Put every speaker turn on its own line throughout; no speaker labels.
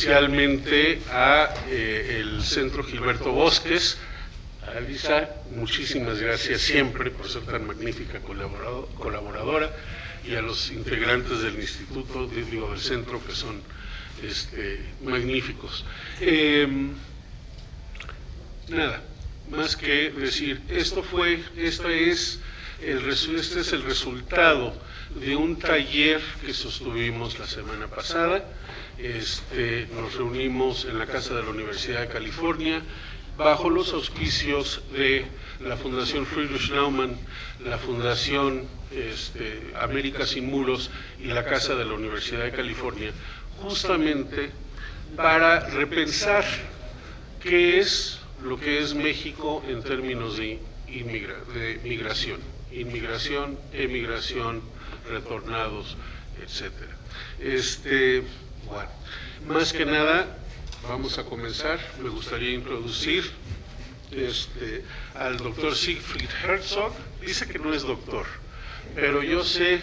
especialmente a el Centro Gilberto Bosques. A Lisa, muchísimas gracias siempre por ser tan magnífica colaboradora, y a los integrantes del instituto, del centro, que son magníficos. Nada más que decir, este es el resultado de un taller que sostuvimos la semana pasada. Nos reunimos en la Casa de la Universidad de California, bajo los auspicios de la Fundación Friedrich Naumann, la Fundación América Sin Muros y la Casa de la Universidad de California, justamente para repensar qué es lo que es México en términos de migración, emigración, retornados, etcétera. Bueno, más que nada, vamos a comenzar. Me gustaría introducir al doctor Siegfried Herzog. Dice que no es doctor, pero yo sé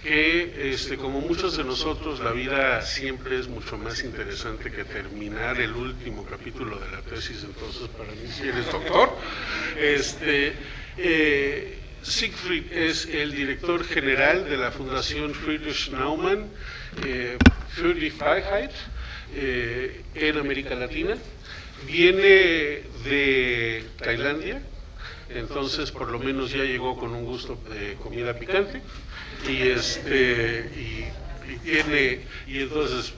que, como muchos de nosotros, la vida siempre es mucho más interesante que terminar el último capítulo de la tesis. Entonces, para mí, si eres doctor, Siegfried es el director general de la Fundación Friedrich Naumann für die Freiheit en América Latina. Viene de Tailandia, entonces por lo menos ya llegó con un gusto de comida picante, y entonces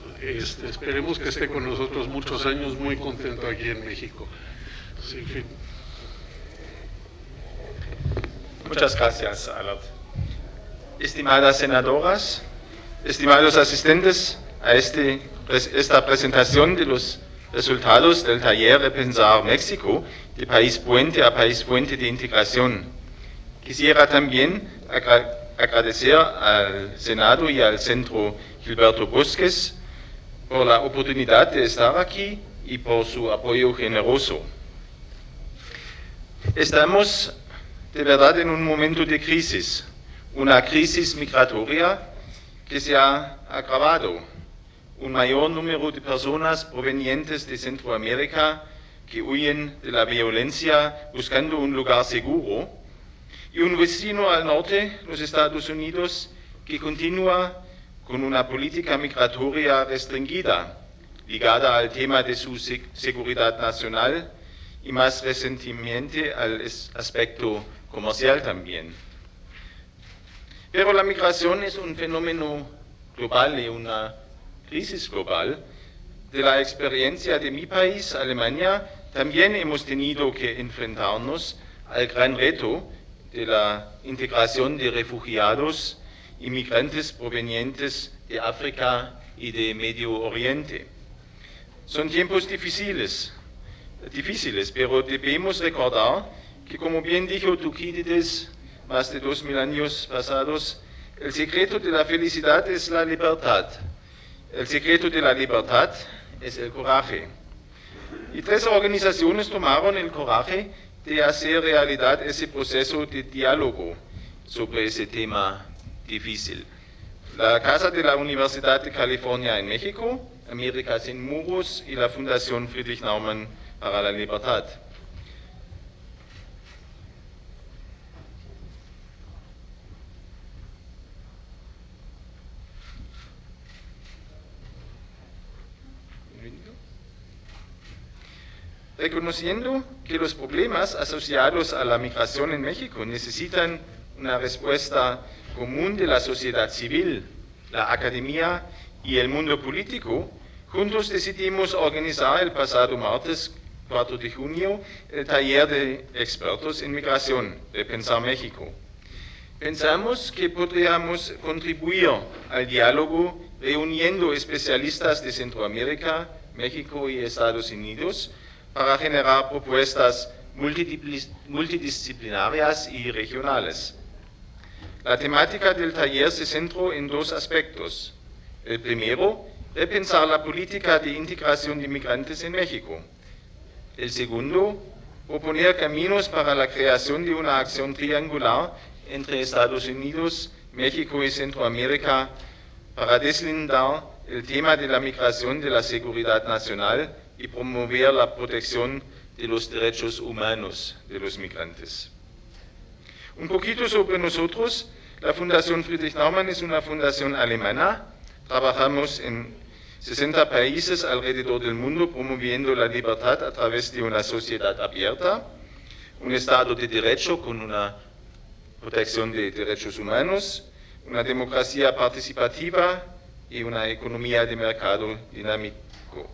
esperemos que esté con nosotros muchos años, muy contento aquí en México. Siegfried.
Muchas gracias, Albert. Estimadas senadoras, estimados asistentes a esta presentación de los resultados del taller Repensar México, de país puente a país fuente de integración. Quisiera también agradecer al Senado y al Centro Gilberto Bosques por la oportunidad de estar aquí y por su apoyo generoso. Estamos de verdad en un momento de crisis, una crisis migratoria que se ha agravado. Un mayor número de personas provenientes de Centroamérica que huyen de la violencia buscando un lugar seguro, y un vecino al norte, los Estados Unidos, que continúa con una política migratoria restringida, ligada al tema de su seguridad nacional y más recientemente al aspecto comercial también. Pero la migración es un fenómeno global y una crisis global. De la experiencia de mi país, Alemania, también hemos tenido que enfrentarnos al gran reto de la integración de refugiados y migrantes provenientes de África y de Medio Oriente. Son tiempos difíciles, pero debemos recordar que, como bien dijo Tucídides, más de 2000 años pasados, el secreto de la felicidad es la libertad. El secreto de la libertad es el coraje. Y 3 organizaciones tomaron el coraje de hacer realidad ese proceso de diálogo sobre ese tema difícil. La Casa de la Universidad de California en México, América Sin Muros y la Fundación Friedrich Naumann para la Libertad. Reconociendo que los problemas asociados a la migración en México necesitan una respuesta común de la sociedad civil, la academia y el mundo político, juntos decidimos organizar el pasado martes 4 de junio el taller de expertos en migración, Repensar México. Pensamos que podríamos contribuir al diálogo reuniendo especialistas de Centroamérica, México y Estados Unidos para generar propuestas multidisciplinarias y regionales. La temática del taller se centró en 2 aspectos. El primero, repensar la política de integración de migrantes en México. El segundo, proponer caminos para la creación de una acción triangular entre Estados Unidos, México y Centroamérica para deslindar el tema de la migración, de la seguridad nacional y promover la protección de los derechos humanos de los migrantes. Un poquito sobre nosotros. La Fundación Friedrich Naumann es una fundación alemana. Trabajamos en 60 países alrededor del mundo promoviendo la libertad a través de una sociedad abierta, un Estado de Derecho con una protección de derechos humanos, una democracia participativa y una economía de mercado dinámico.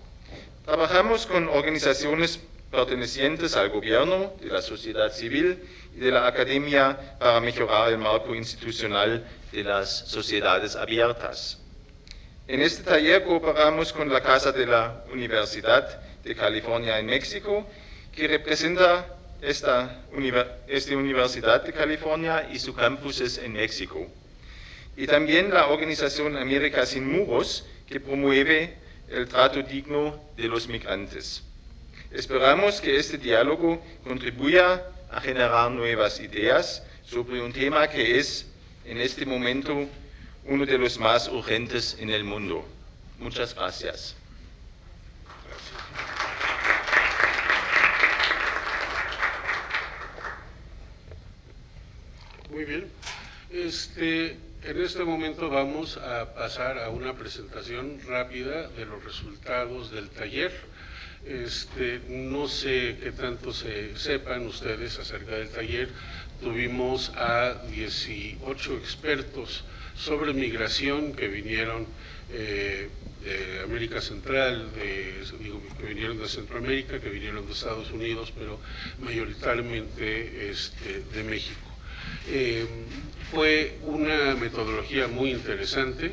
Trabajamos con organizaciones pertenecientes al gobierno, de la sociedad civil y de la academia para mejorar el marco institucional de las sociedades abiertas. En este taller cooperamos con la Casa de la Universidad de California en México, que representa esta Universidad de California y su campus es en México. Y también la organización América Sin Muros, que promueve el trato digno de los migrantes. Esperamos que este diálogo contribuya a generar nuevas ideas sobre un tema que es, en este momento, uno de los más urgentes en el mundo. Muchas gracias.
Muy bien. En este momento vamos a pasar a una presentación rápida de los resultados del taller. No sé qué tanto sepan ustedes acerca del taller. Tuvimos a 18 expertos sobre migración que vinieron de América Central, que vinieron de Centroamérica, que vinieron de Estados Unidos, pero mayoritariamente de México. Fue una metodología muy interesante,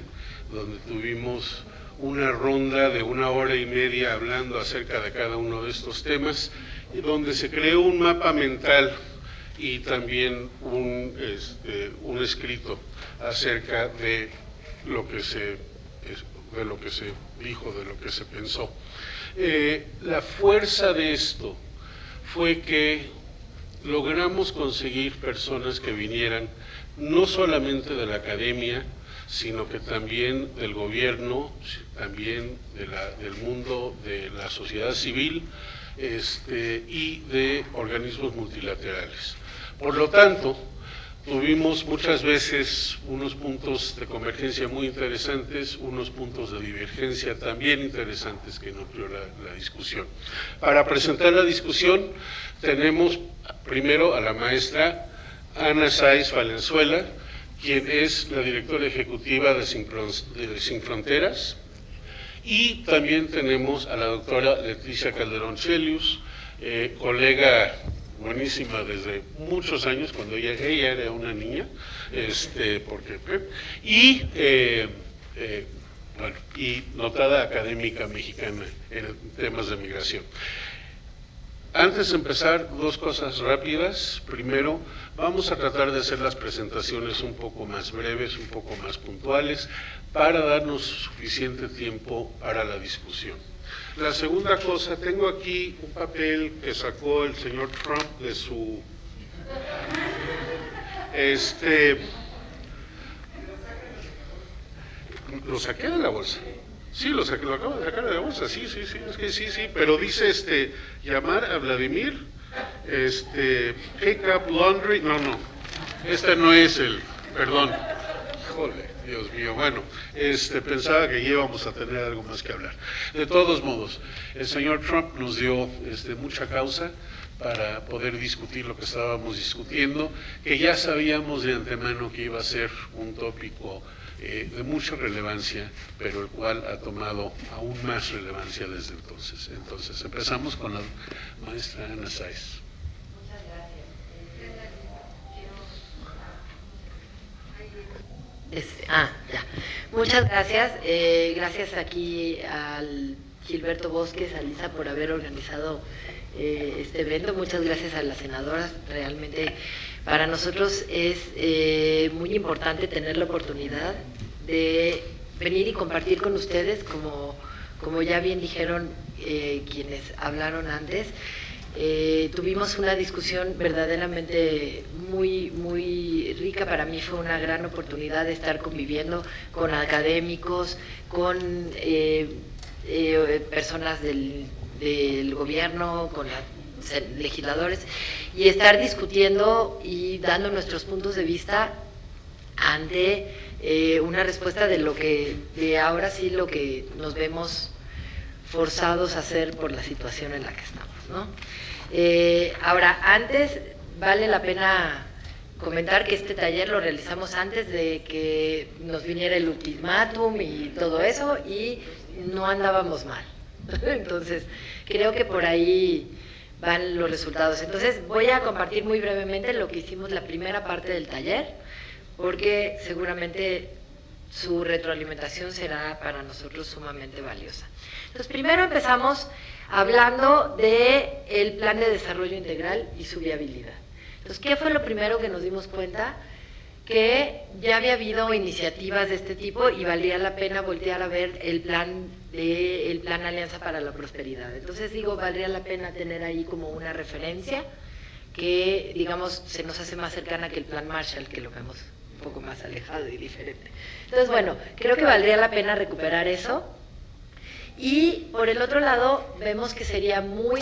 donde tuvimos una ronda de 1 hora y media hablando acerca de cada uno de estos temas, y donde se creó un mapa mental y también un escrito acerca de lo que se dijo, de lo que se pensó. La fuerza de esto fue que logramos conseguir personas que vinieran no solamente de la academia, sino que también del gobierno, también del mundo de la sociedad civil y de organismos multilaterales. Por lo tanto, tuvimos muchas veces unos puntos de convergencia muy interesantes, unos puntos de divergencia también interesantes que nutrió la discusión. Para presentar la discusión tenemos primero a la maestra Ana Sáiz Valenzuela, quien es la directora ejecutiva de Sin Fronteras, y también tenemos a la doctora Leticia Calderón Chelius, colega buenísima desde muchos años, cuando ella era una niña, y notada académica mexicana en temas de migración. Antes de empezar, 2 cosas rápidas. Primero, vamos a tratar de hacer las presentaciones un poco más breves, un poco más puntuales, para darnos suficiente tiempo para la discusión. La segunda cosa, tengo aquí un papel que sacó el señor Trump de su... Lo saqué de la bolsa. Sí, lo acabo de sacar de la bolsa, sí, es que sí, pero dice llamar a Vladimir, pick up laundry, no, este no es perdón, híjole, Dios mío, bueno, pensaba que íbamos a tener algo más que hablar. De todos modos, el señor Trump nos dio mucha causa para poder discutir lo que estábamos discutiendo, que ya sabíamos de antemano que iba a ser un tópico de mucha relevancia, pero el cual ha tomado aún más relevancia desde entonces. Entonces, empezamos con la maestra Ana Sáiz.
Muchas gracias. Muchas gracias. Gracias aquí al Gilberto Bosques, a Lisa, por haber organizado este evento. Muchas gracias a las senadoras. Realmente para nosotros es muy importante tener la oportunidad de venir y compartir con ustedes, como ya bien dijeron quienes hablaron antes, Tuvimos una discusión verdaderamente muy rica. Para mí fue una gran oportunidad de estar conviviendo con académicos, con personas del gobierno, con legisladores, y estar discutiendo y dando nuestros puntos de vista ante una respuesta de ahora sí lo que nos vemos forzados a hacer por la situación en la que estamos, ¿no? Ahora, antes vale la pena comentar que este taller lo realizamos antes de que nos viniera el ultimátum y todo eso, y no andábamos mal. Entonces, creo que por ahí van los resultados. Entonces, voy a compartir muy brevemente lo que hicimos la primera parte del taller, porque seguramente su retroalimentación será para nosotros sumamente valiosa. Entonces, primero empezamos hablando del Plan de Desarrollo Integral y su viabilidad. Entonces, ¿qué fue lo primero que nos dimos cuenta? Que ya había habido iniciativas de este tipo y valía la pena voltear a ver el plan Alianza para la Prosperidad. Entonces digo, valdría la pena tener ahí como una referencia que, digamos, se nos hace más cercana que el plan Marshall, que lo vemos un poco más alejado y diferente. Entonces, bueno, creo que valdría la pena recuperar eso. Y por el otro lado, vemos que sería muy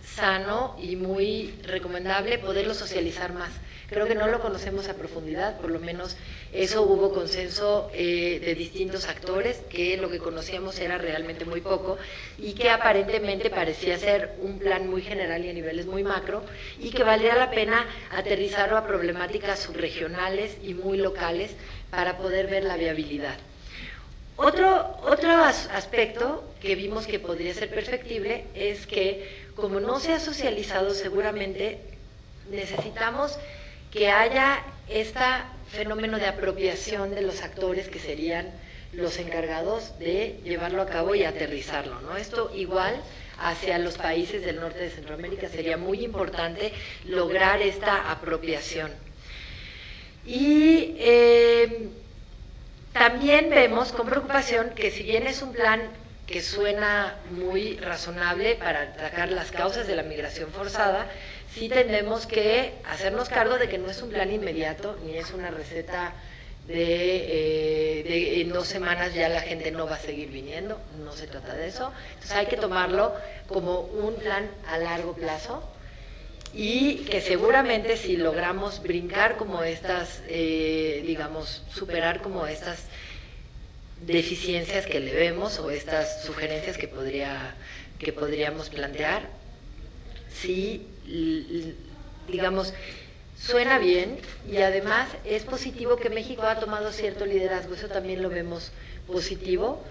sano y muy recomendable poderlo socializar más. Creo que no lo conocemos a profundidad, por lo menos eso hubo consenso de distintos actores, que lo que conocíamos era realmente muy poco y que aparentemente parecía ser un plan muy general y a niveles muy macro, y que valdría la pena aterrizarlo a problemáticas subregionales y muy locales para poder ver la viabilidad. Otro aspecto que vimos que podría ser perfectible es que, como no se ha socializado, seguramente necesitamos que haya este fenómeno de apropiación de los actores que serían los encargados de llevarlo a cabo y aterrizarlo, ¿no? Esto igual hacia los países del norte de Centroamérica sería muy importante lograr esta apropiación. Y también vemos con preocupación que, si bien es un plan que suena muy razonable para atacar las causas de la migración forzada, sí tenemos que hacernos cargo de que no es un plan inmediato, ni es una receta de en 2 semanas ya la gente no va a seguir viniendo, no se trata de eso. Entonces hay que tomarlo como un plan a largo plazo, y que seguramente si logramos brincar como estas, digamos, superar como estas deficiencias que le vemos o estas sugerencias que podríamos plantear, sí, digamos, suena bien, y además es positivo que México ha tomado cierto liderazgo, eso también lo vemos positivo,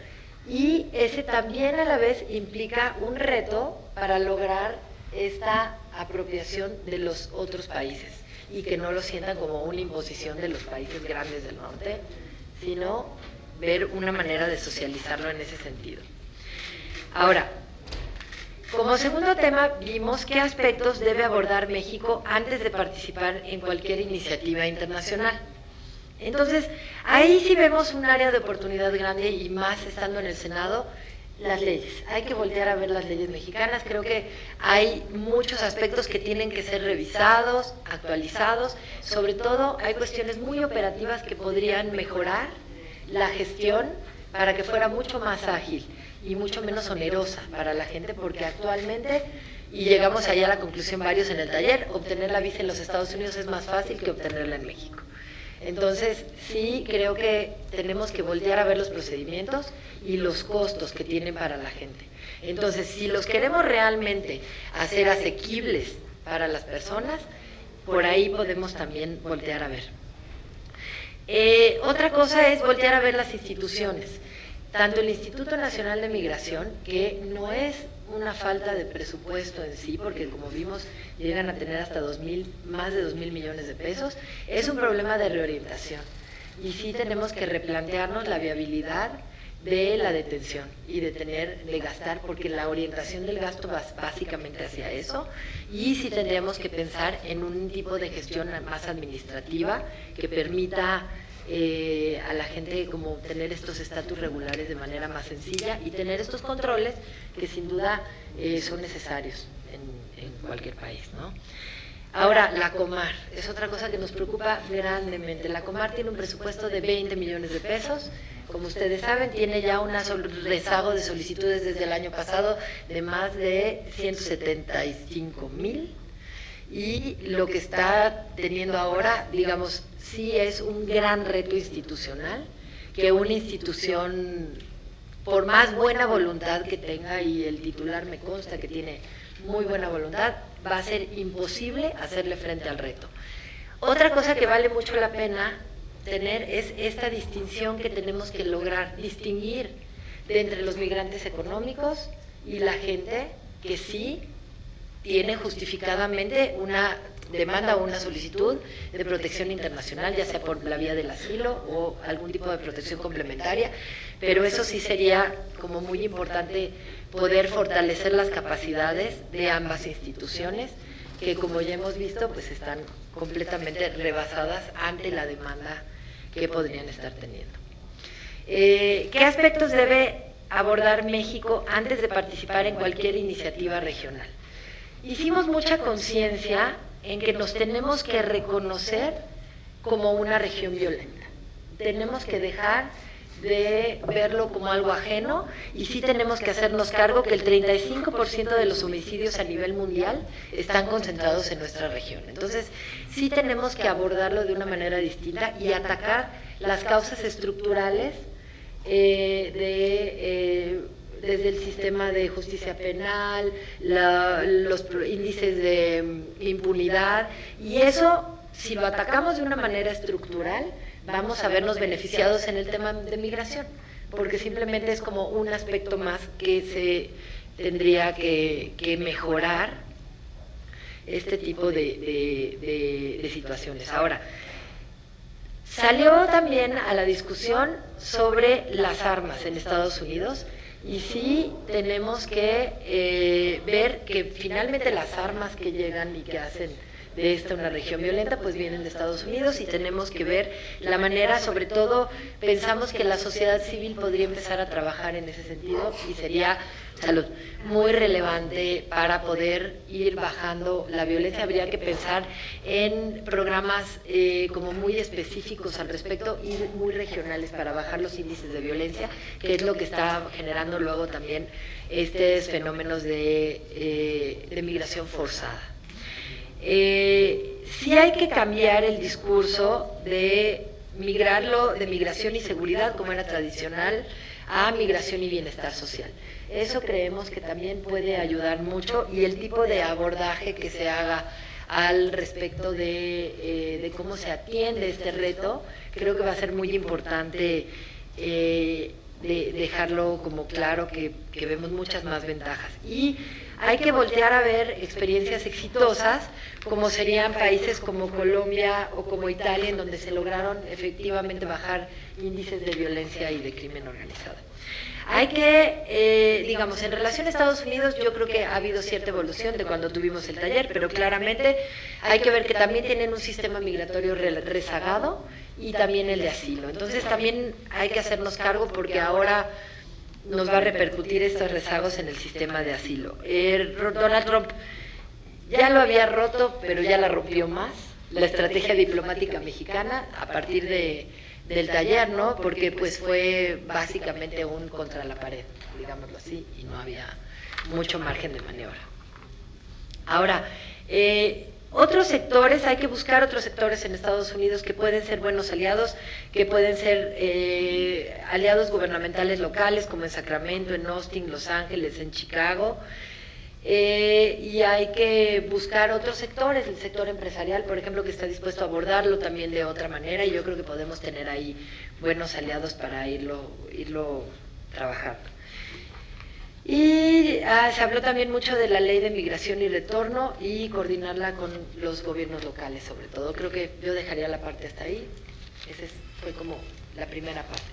y ese también a la vez implica un reto para lograr esta apropiación de los otros países y que no lo sientan como una imposición de los países grandes del norte, sino ver una manera de socializarlo en ese sentido. Ahora, como segundo tema, vimos qué aspectos debe abordar México antes de participar en cualquier iniciativa internacional. Entonces, ahí sí vemos un área de oportunidad grande, y más estando en el Senado, las leyes. Hay que voltear a ver las leyes mexicanas. Creo que hay muchos aspectos que tienen que ser revisados, actualizados. Sobre todo, hay cuestiones muy operativas que podrían mejorar la gestión para que fuera mucho más ágil y mucho menos onerosa para la gente, porque actualmente, y llegamos allá a la conclusión varios en el taller, obtener la visa en los Estados Unidos es más fácil que obtenerla en México. Entonces, sí creo que tenemos que voltear a ver los procedimientos y los costos que tienen para la gente. Entonces, si los queremos realmente hacer asequibles para las personas, por ahí podemos también voltear a ver. Otra cosa es voltear a ver las instituciones. Tanto el Instituto Nacional de Migración, que no es una falta de presupuesto en sí, porque como vimos llegan a tener hasta más de 2,000 millones de pesos, es un problema de reorientación. Y sí tenemos que replantearnos la viabilidad de la detención y de gastar, porque la orientación del gasto va básicamente hacia eso, y sí tendríamos que pensar en un tipo de gestión más administrativa que permita a la gente como tener estos estatus regulares de manera más sencilla y tener estos controles que sin duda son necesarios en cualquier país, ¿no? Ahora, la Comar es otra cosa que nos preocupa grandemente. La Comar tiene un presupuesto de 20 millones de pesos. Como ustedes saben, tiene ya un rezago de solicitudes desde el año pasado de más de 175,000. Y lo que está teniendo ahora, digamos, sí es un gran reto institucional, que una institución, por más buena voluntad que tenga, y el titular me consta que tiene muy buena voluntad, va a ser imposible hacerle frente al reto. Otra cosa que vale mucho la pena tener es esta distinción que tenemos que lograr, distinguir de entre los migrantes económicos y la gente que sí tiene justificadamente una demanda o una solicitud de protección internacional, ya sea por la vía del asilo o algún tipo de protección complementaria, pero eso sí sería como muy importante poder fortalecer las capacidades de ambas instituciones, que como ya hemos visto, pues están completamente rebasadas ante la demanda que podrían estar teniendo. ¿Qué aspectos debe abordar México antes de participar en cualquier iniciativa regional? Hicimos mucha conciencia en que nos tenemos que reconocer como una región violenta. Tenemos que dejar de verlo como algo ajeno, y sí tenemos que hacernos cargo que el 35% de los homicidios a nivel mundial están concentrados en nuestra región. Entonces, sí tenemos que abordarlo de una manera distinta y atacar las causas estructurales desde el sistema de justicia penal, los índices de impunidad, y eso, si lo atacamos de una manera estructural, vamos a vernos beneficiados en el tema de migración, porque simplemente es como un aspecto más que se tendría que mejorar este tipo de situaciones. Ahora, salió también a la discusión sobre las armas en Estados Unidos, y sí tenemos que ver que finalmente las armas que llegan y que hacen de esta una región violenta, pues vienen de Estados Unidos, y tenemos que ver la manera, sobre todo pensamos que la sociedad civil podría empezar a trabajar en ese sentido, y sería muy relevante para poder ir bajando la violencia. Habría que pensar en programas como muy específicos al respecto y muy regionales para bajar los índices de violencia, que es lo que está generando luego también estos fenómenos de migración forzada. Sí hay que cambiar el discurso de migrarlo de migración y seguridad, como era tradicional, a migración y bienestar social. Eso creemos que también puede ayudar mucho, y el tipo de abordaje que se haga al respecto de cómo se atiende este reto, creo que va a ser muy importante de dejarlo como claro que vemos muchas más ventajas. Y hay que voltear a ver experiencias exitosas, como serían países como Colombia o como Italia, en donde se lograron efectivamente bajar índices de violencia y de crimen organizado. Hay que, digamos, en relación a Estados Unidos, yo creo que ha habido cierta evolución de cuando tuvimos el taller, pero claramente hay que ver que también tienen un sistema migratorio rezagado, y también el de asilo. Entonces también hay que hacernos cargo, porque ahora nos va a repercutir estos rezagos en el sistema de asilo. Donald Trump ya lo había roto, pero ya la rompió más, la estrategia diplomática mexicana, a partir del taller, ¿no? Porque pues fue básicamente un contra la pared, digámoslo así, y no había mucho margen de maniobra. Ahora, otros sectores, hay que buscar otros sectores en Estados Unidos que pueden ser buenos aliados, que pueden ser aliados gubernamentales locales, como en Sacramento, en Austin, Los Ángeles, en Chicago. Y hay que buscar otros sectores, el sector empresarial, por ejemplo, que está dispuesto a abordarlo también de otra manera, y yo creo que podemos tener ahí buenos aliados para irlo trabajando. Y se habló también mucho de la ley de migración y retorno, y coordinarla con los gobiernos locales, sobre todo. Creo que yo dejaría la parte hasta ahí. Esa fue como la primera parte.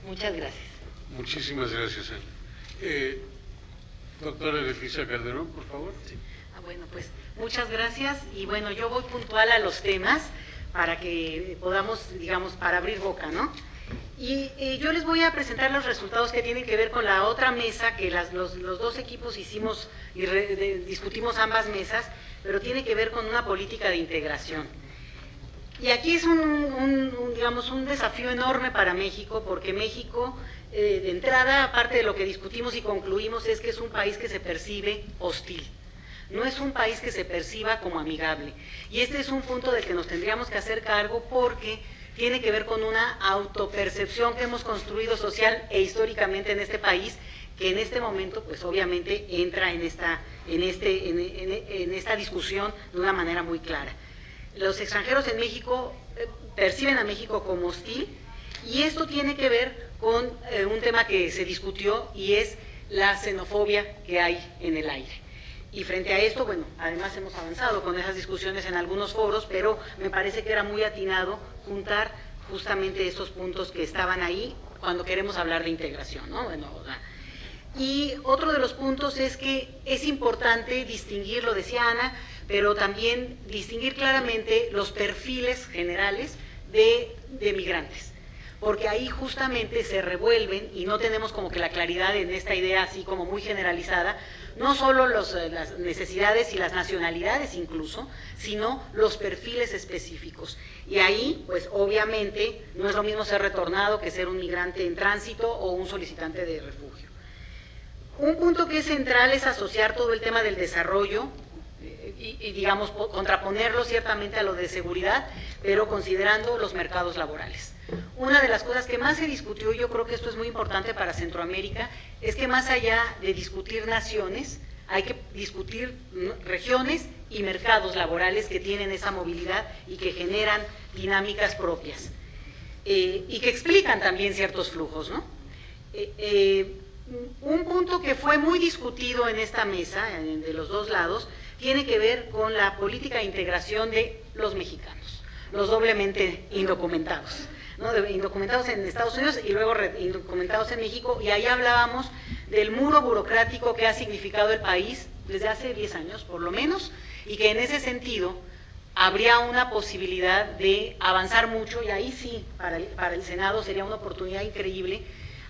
Muchas gracias.
Muchísimas gracias, doctora Leticia Calderón, por favor.
Sí. Bueno, pues muchas gracias, y bueno, yo voy puntual a los temas para que podamos, digamos, para abrir boca, ¿no? Y yo les voy a presentar los resultados que tienen que ver con la otra mesa, que los dos equipos hicimos y discutimos ambas mesas, pero tiene que ver con una política de integración. Y aquí es digamos, un desafío enorme para México, porque México, de entrada, aparte de lo que discutimos y concluimos, es que es un país que se percibe hostil. No es un país que se perciba como amigable. Y este es un punto del que nos tendríamos que hacer cargo, porque tiene que ver con una autopercepción que hemos construido social e históricamente en este país, que en este momento, pues obviamente, entra en esta discusión de una manera muy clara. Los extranjeros en México perciben a México como hostil, y esto tiene que ver con un tema que se discutió, y es la xenofobia que hay en el aire. Y frente a esto, bueno, además hemos avanzado con esas discusiones en algunos foros, pero me parece que era muy atinado juntar justamente estos puntos que estaban ahí cuando queremos hablar de integración, ¿no? Bueno, y otro de los puntos es que es importante distinguir, lo decía Ana, pero también distinguir claramente los perfiles generales de migrantes, porque ahí justamente se revuelven y no tenemos como que la claridad en esta idea así como muy generalizada, no solo las necesidades y las nacionalidades incluso, sino los perfiles específicos. Y ahí, pues obviamente, no es lo mismo ser retornado que ser un migrante en tránsito o un solicitante de refugio. Un punto que es central es asociar todo el tema del desarrollo y digamos, contraponerlo ciertamente a lo de seguridad, pero considerando los mercados laborales. Una de las cosas que más se discutió, y yo creo que esto es muy importante para Centroamérica, es que más allá de discutir naciones, hay que discutir regiones y mercados laborales que tienen esa movilidad y que generan dinámicas propias, y que explican también ciertos flujos, ¿no? Un punto que fue muy discutido en esta mesa, de los dos lados, tiene que ver con la política de integración de los mexicanos, los doblemente indocumentados, ¿no? Indocumentados en Estados Unidos y luego indocumentados en México, y ahí hablábamos del muro burocrático que ha significado el país desde hace 10 años, por lo menos, y que en ese sentido habría una posibilidad de avanzar mucho, y ahí sí, para el Senado sería una oportunidad increíble,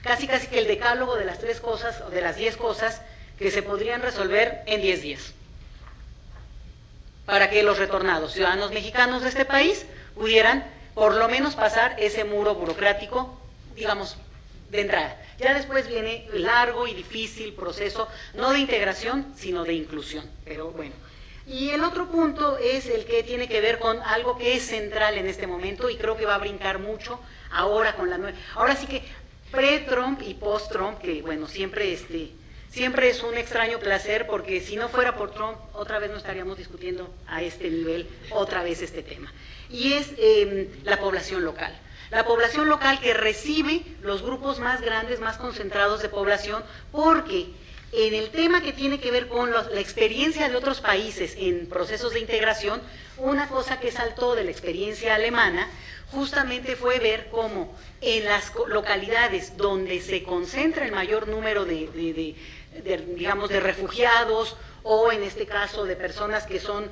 casi que el decálogo de las 3 cosas, o de las 10 cosas, que se podrían resolver en 10 días, para que los retornados, ciudadanos mexicanos de este país, pudieran por lo menos pasar ese muro burocrático, digamos, de entrada. Ya después viene el largo y difícil proceso, no de integración, sino de inclusión, pero bueno. Y el otro punto es el que tiene que ver con algo que es central en este momento, y creo que va a brincar mucho ahora con la nueva. Ahora sí que pre-Trump y post-Trump, que bueno, siempre es un extraño placer, porque si no fuera por Trump, otra vez no estaríamos discutiendo a este nivel otra vez este tema. Y es la población local. La población local que recibe los grupos más grandes, más concentrados de población, porque en el tema que tiene que ver con la experiencia de otros países en procesos de integración, una cosa que saltó de la experiencia alemana justamente fue ver cómo en las localidades donde se concentra el mayor número digamos, de refugiados, o en este caso de personas que son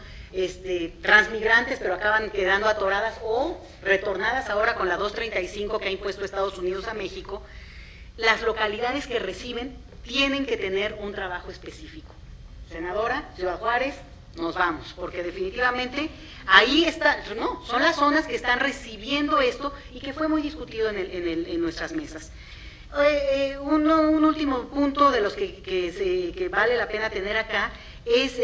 transmigrantes pero acaban quedando atoradas o retornadas ahora con la 235 que ha impuesto Estados Unidos a México, las localidades que reciben tienen que tener un trabajo específico. Senadora, Ciudad Juárez, nos vamos, porque definitivamente ahí está, no, son las zonas que están recibiendo esto y que fue muy discutido en nuestras mesas. Un último punto de los que vale la pena tener acá es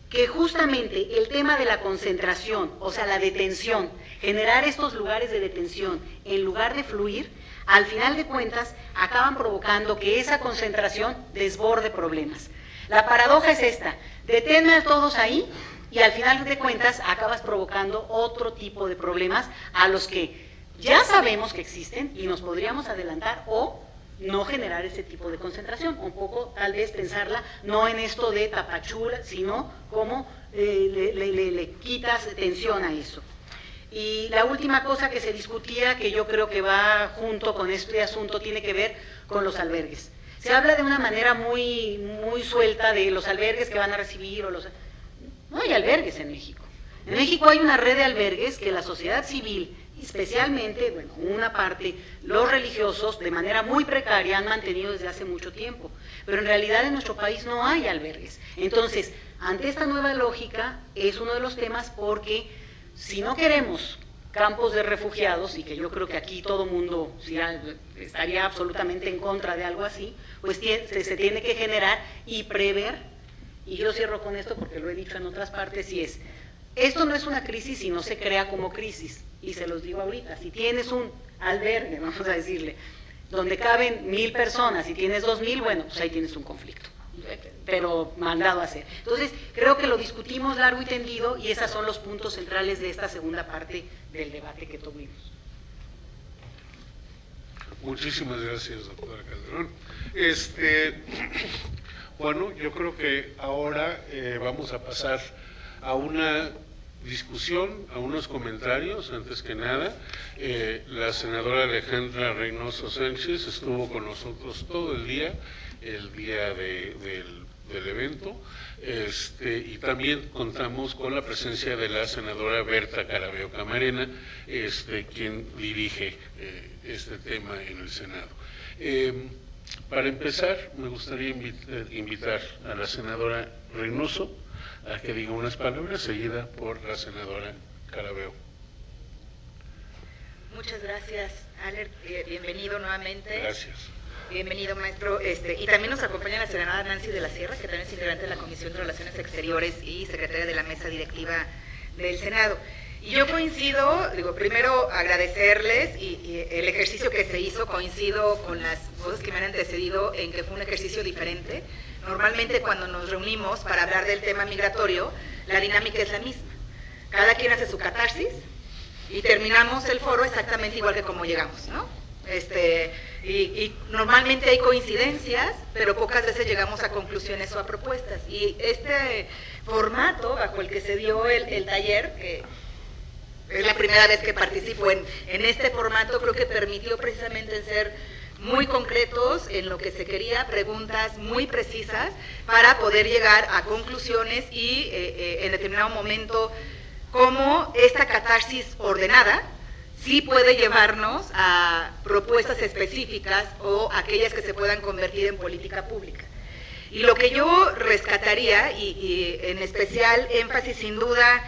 que justamente el tema de la concentración, o sea, la detención, generar estos lugares de detención en lugar de fluir, al final de cuentas acaban provocando que esa concentración desborde problemas. La paradoja es esta: deténme a todos ahí y al final de cuentas acabas provocando otro tipo de problemas a los que ya sabemos que existen y nos podríamos adelantar, o no generar ese tipo de concentración, un poco tal vez pensarla no en esto de tapachula, sino cómo le quitas tensión a eso. Y la última cosa que se discutía, que yo creo que va junto con este asunto, tiene que ver con los albergues. Se habla de una manera muy suelta de los albergues que van a recibir, no hay albergues en México. En México hay una red de albergues que la sociedad civil especialmente, bueno, una parte, los religiosos de manera muy precaria han mantenido desde hace mucho tiempo, pero en realidad en nuestro país no hay albergues. Entonces, ante esta nueva lógica es uno de los temas, porque si no queremos campos de refugiados, y que yo creo que aquí todo mundo estaría absolutamente en contra de algo así, pues se tiene que generar y prever, y yo cierro con esto porque lo he dicho en otras partes, y es, esto no es una crisis si no se crea como crisis, y se los digo ahorita, si tienes un albergue, vamos a decirle, donde caben 1000 personas y tienes 2000, bueno, pues ahí tienes un conflicto, pero mandado a hacer. Entonces, creo que lo discutimos largo y tendido, y esos son los puntos centrales de esta segunda parte del debate que tuvimos.
Muchísimas gracias, doctora Calderón. Bueno, yo creo que ahora vamos a pasar a una discusión, a unos comentarios. Antes que nada, la senadora Alejandra Reynoso Sánchez estuvo con nosotros todo el día del evento, y también contamos con la presencia de la senadora Berta Carabeo Camarena, quien dirige este tema en el Senado. Para empezar, me gustaría invitar a la senadora Reynoso a que diga unas palabras, seguida por la senadora Carabeo.
Muchas gracias, Aler, bienvenido nuevamente.
Gracias.
Bienvenido, maestro. Y también nos acompaña la senadora Nancy de la Sierra, que también es integrante de la Comisión de Relaciones Exteriores y secretaria de la Mesa Directiva del Senado. Y yo coincido, primero agradecerles y el ejercicio que se hizo, coincido con las voces que me han antecedido en que fue un ejercicio diferente. Normalmente cuando nos reunimos para hablar del tema migratorio, la dinámica es la misma. Cada quien hace su catarsis y terminamos el foro exactamente igual que como llegamos, ¿no? Y normalmente hay coincidencias, pero pocas veces llegamos a conclusiones o a propuestas. Y este formato bajo el que se dio el taller, que es la primera vez que participo en este formato, creo que permitió precisamente ser muy concretos en lo que se quería, preguntas muy precisas para poder llegar a conclusiones y en determinado momento cómo esta catarsis ordenada sí puede llevarnos a propuestas específicas o aquellas que se puedan convertir en política pública. Y lo que yo rescataría, y en especial énfasis sin duda,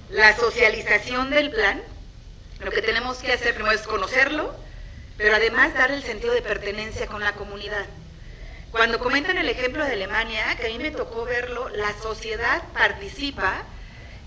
la socialización del plan. Lo que tenemos que hacer primero es conocerlo, pero además darle el sentido de pertenencia con la comunidad. Cuando comentan el ejemplo de Alemania, que a mí me tocó verlo, la sociedad participa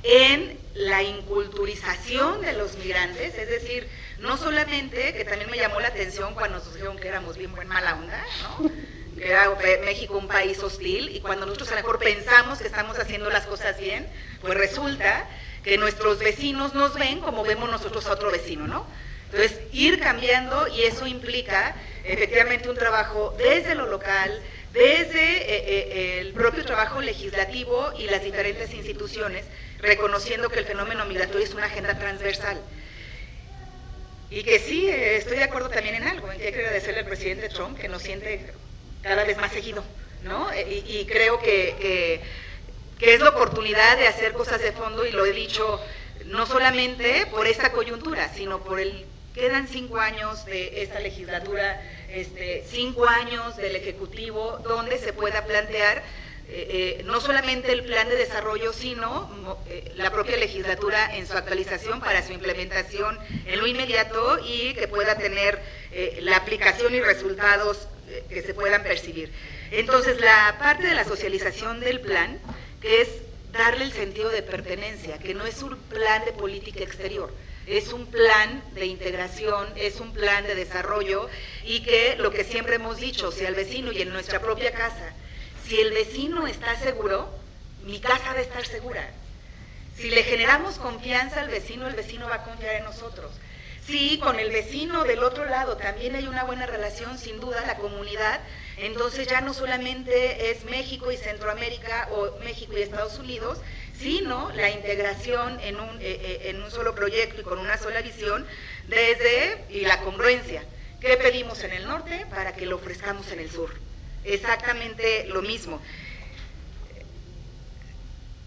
en la inculturización de los migrantes, es decir, no solamente, que también me llamó la atención cuando nos dijeron que éramos bien mala onda, ¿no? Que era México un país hostil, y cuando nosotros a lo mejor pensamos que estamos haciendo las cosas bien, pues resulta que nuestros vecinos nos ven como vemos nosotros a otro vecino, ¿no? Entonces, ir cambiando, y eso implica efectivamente un trabajo desde lo local, desde el propio trabajo legislativo y las diferentes instituciones, reconociendo que el fenómeno migratorio es una agenda transversal. Y que sí, estoy de acuerdo también en algo, en que hay que agradecerle al presidente Trump, que nos siente cada vez más seguido, ¿no? Y creo que es la oportunidad de hacer cosas de fondo, y lo he dicho, no solamente por esta coyuntura, sino por quedan 5 años de esta legislatura, 5 años del Ejecutivo, donde se pueda plantear no solamente el plan de desarrollo, sino la propia legislatura en su actualización para su implementación en lo inmediato, y que pueda tener la aplicación y resultados que se puedan percibir. Entonces, la parte de la socialización del plan, que es darle el sentido de pertenencia, que no es un plan de política exterior, es un plan de integración, es un plan de desarrollo, y que lo que siempre hemos dicho, si al vecino, y en nuestra propia casa, si el vecino está seguro, mi casa va a estar segura. Si le generamos confianza al vecino, el vecino va a confiar en nosotros. Si con el vecino del otro lado también hay una buena relación, sin duda, la comunidad, entonces ya no solamente es México y Centroamérica o México y Estados Unidos, sino la integración en un solo proyecto y con una sola visión, y la congruencia. ¿Qué pedimos en el norte para que lo ofrezcamos en el sur? Exactamente lo mismo.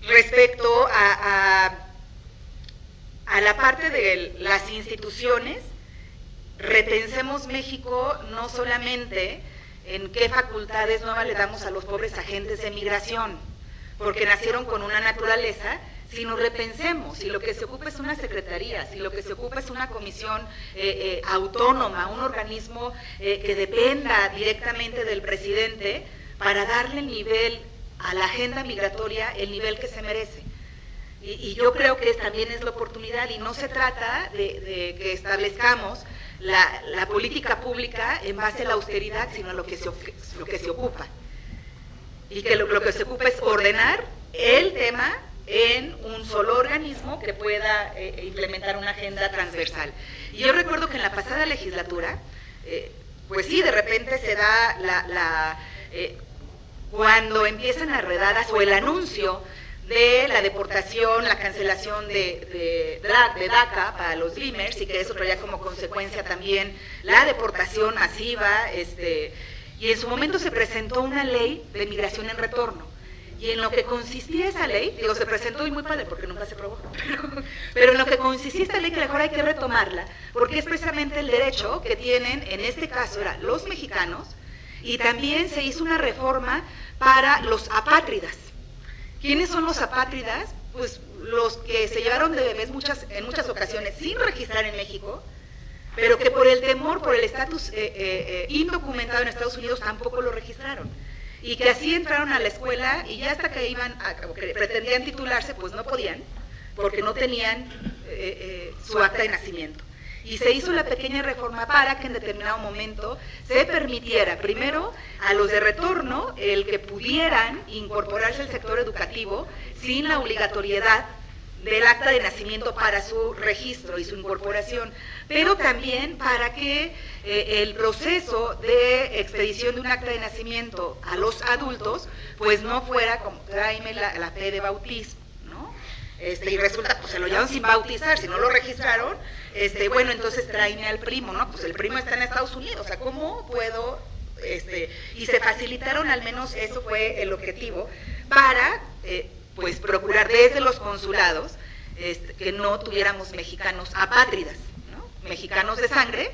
Respecto a a la parte de las instituciones, repensemos México no solamente en qué facultades nuevas le damos a los pobres agentes de migración, porque nacieron con una naturaleza, sino repensemos, si lo que se ocupa es una secretaría, si lo que se ocupa es una comisión autónoma, un organismo que dependa directamente del presidente, para darle nivel a la agenda migratoria, el nivel que se merece. Y yo creo que también es la oportunidad, y no se trata de que establezcamos la política pública en base a la austeridad, sino a lo que se ocupa. Y que lo que se ocupa es ordenar el tema en un solo organismo que pueda implementar una agenda transversal. Y yo recuerdo que en la pasada legislatura, pues sí, de repente se da cuando empiezan las redadas o el anuncio de la deportación, la cancelación de DACA para los Dreamers, y que eso traía como consecuencia también la deportación masiva, y en su momento se presentó una ley de migración en retorno. Y en lo que consistía esa ley, se presentó y muy padre porque nunca se aprobó, pero en lo que consistía esta ley, que mejor hay que retomarla, porque es precisamente el derecho que tienen, en este caso eran los mexicanos, y también se hizo una reforma para los apátridas. ¿Quiénes son los apátridas? Pues los que se llevaron de bebés en muchas ocasiones sin registrar en México, pero que por el temor, por el estatus indocumentado en Estados Unidos, tampoco lo registraron. Y que así entraron a la escuela, y ya hasta que que pretendían titularse, pues no podían, porque no tenían su acta de nacimiento. Y se hizo la pequeña reforma para que en determinado momento se permitiera, primero, a los de retorno, el que pudieran incorporarse al sector educativo sin la obligatoriedad del acta de nacimiento para su registro y su incorporación, pero también para que el proceso de expedición de un acta de nacimiento a los adultos, pues no fuera como tráeme la fe de bautismo, ¿no? Y resulta, pues se lo llevan sin bautizar, si no lo registraron, bueno, entonces tráeme al primo, ¿no? Pues el primo está en Estados Unidos, o sea, ¿cómo puedo? Y se facilitaron, al menos eso fue el objetivo, para pues procurar desde los consulados que no tuviéramos mexicanos apátridas, ¿no? Mexicanos de sangre,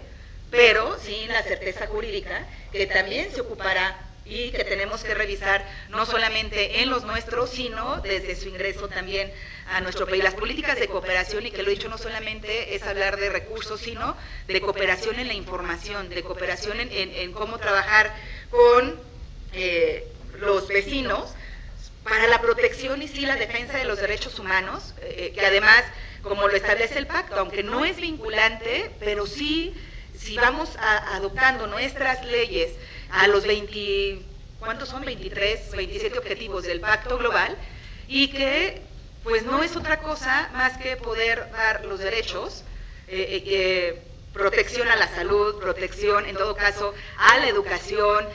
pero sin la certeza jurídica, que también se ocupará y que tenemos que revisar no solamente en los nuestros, sino desde su ingreso también a nuestro país. Las políticas de cooperación, y que lo he dicho, no solamente es hablar de recursos, sino de cooperación en la información, de cooperación en cómo trabajar con los vecinos para la protección y sí la defensa de los derechos humanos, que además, como lo establece el pacto, aunque no es vinculante, pero sí, si vamos adoptando nuestras leyes a los ¿cuántos son? 23, 27 objetivos del Pacto Global, y que pues no es otra cosa más que poder dar los derechos, protección a la salud, protección en todo caso a la educación,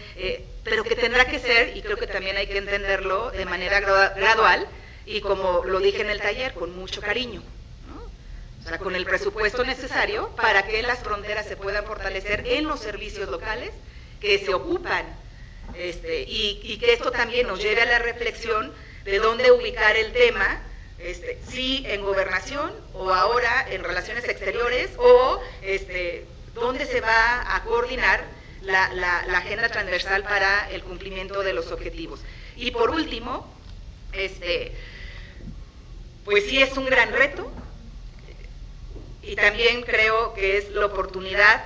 pero que tendrá que ser, y creo que también hay que entenderlo de manera gradual, y como lo dije en el taller, con mucho cariño, ¿no? O sea, con el presupuesto necesario para que las fronteras se puedan fortalecer en los servicios locales que se ocupan, y que esto también nos lleve a la reflexión de dónde ubicar el tema, si en gobernación o ahora en relaciones exteriores, o dónde se va a coordinar la agenda transversal para el cumplimiento de los objetivos. Y por último, pues sí es un gran reto, y también creo que es la oportunidad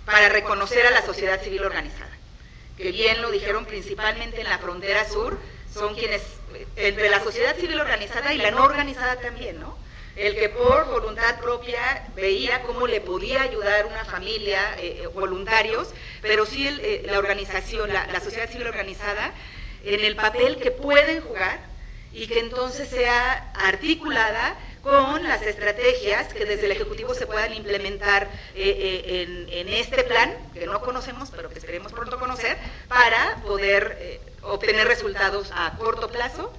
para reconocer a la sociedad civil organizada, que bien lo dijeron principalmente en la frontera sur, son quienes, entre la sociedad civil organizada y la no organizada también, ¿no? El que por voluntad propia veía cómo le podía ayudar una familia, voluntarios, pero sí la organización, la sociedad civil organizada, en el papel que pueden jugar, y que entonces sea articulada con las estrategias que desde el Ejecutivo se puedan implementar en este plan, que no conocemos, pero que esperemos pronto conocer, para poder obtener resultados a corto plazo,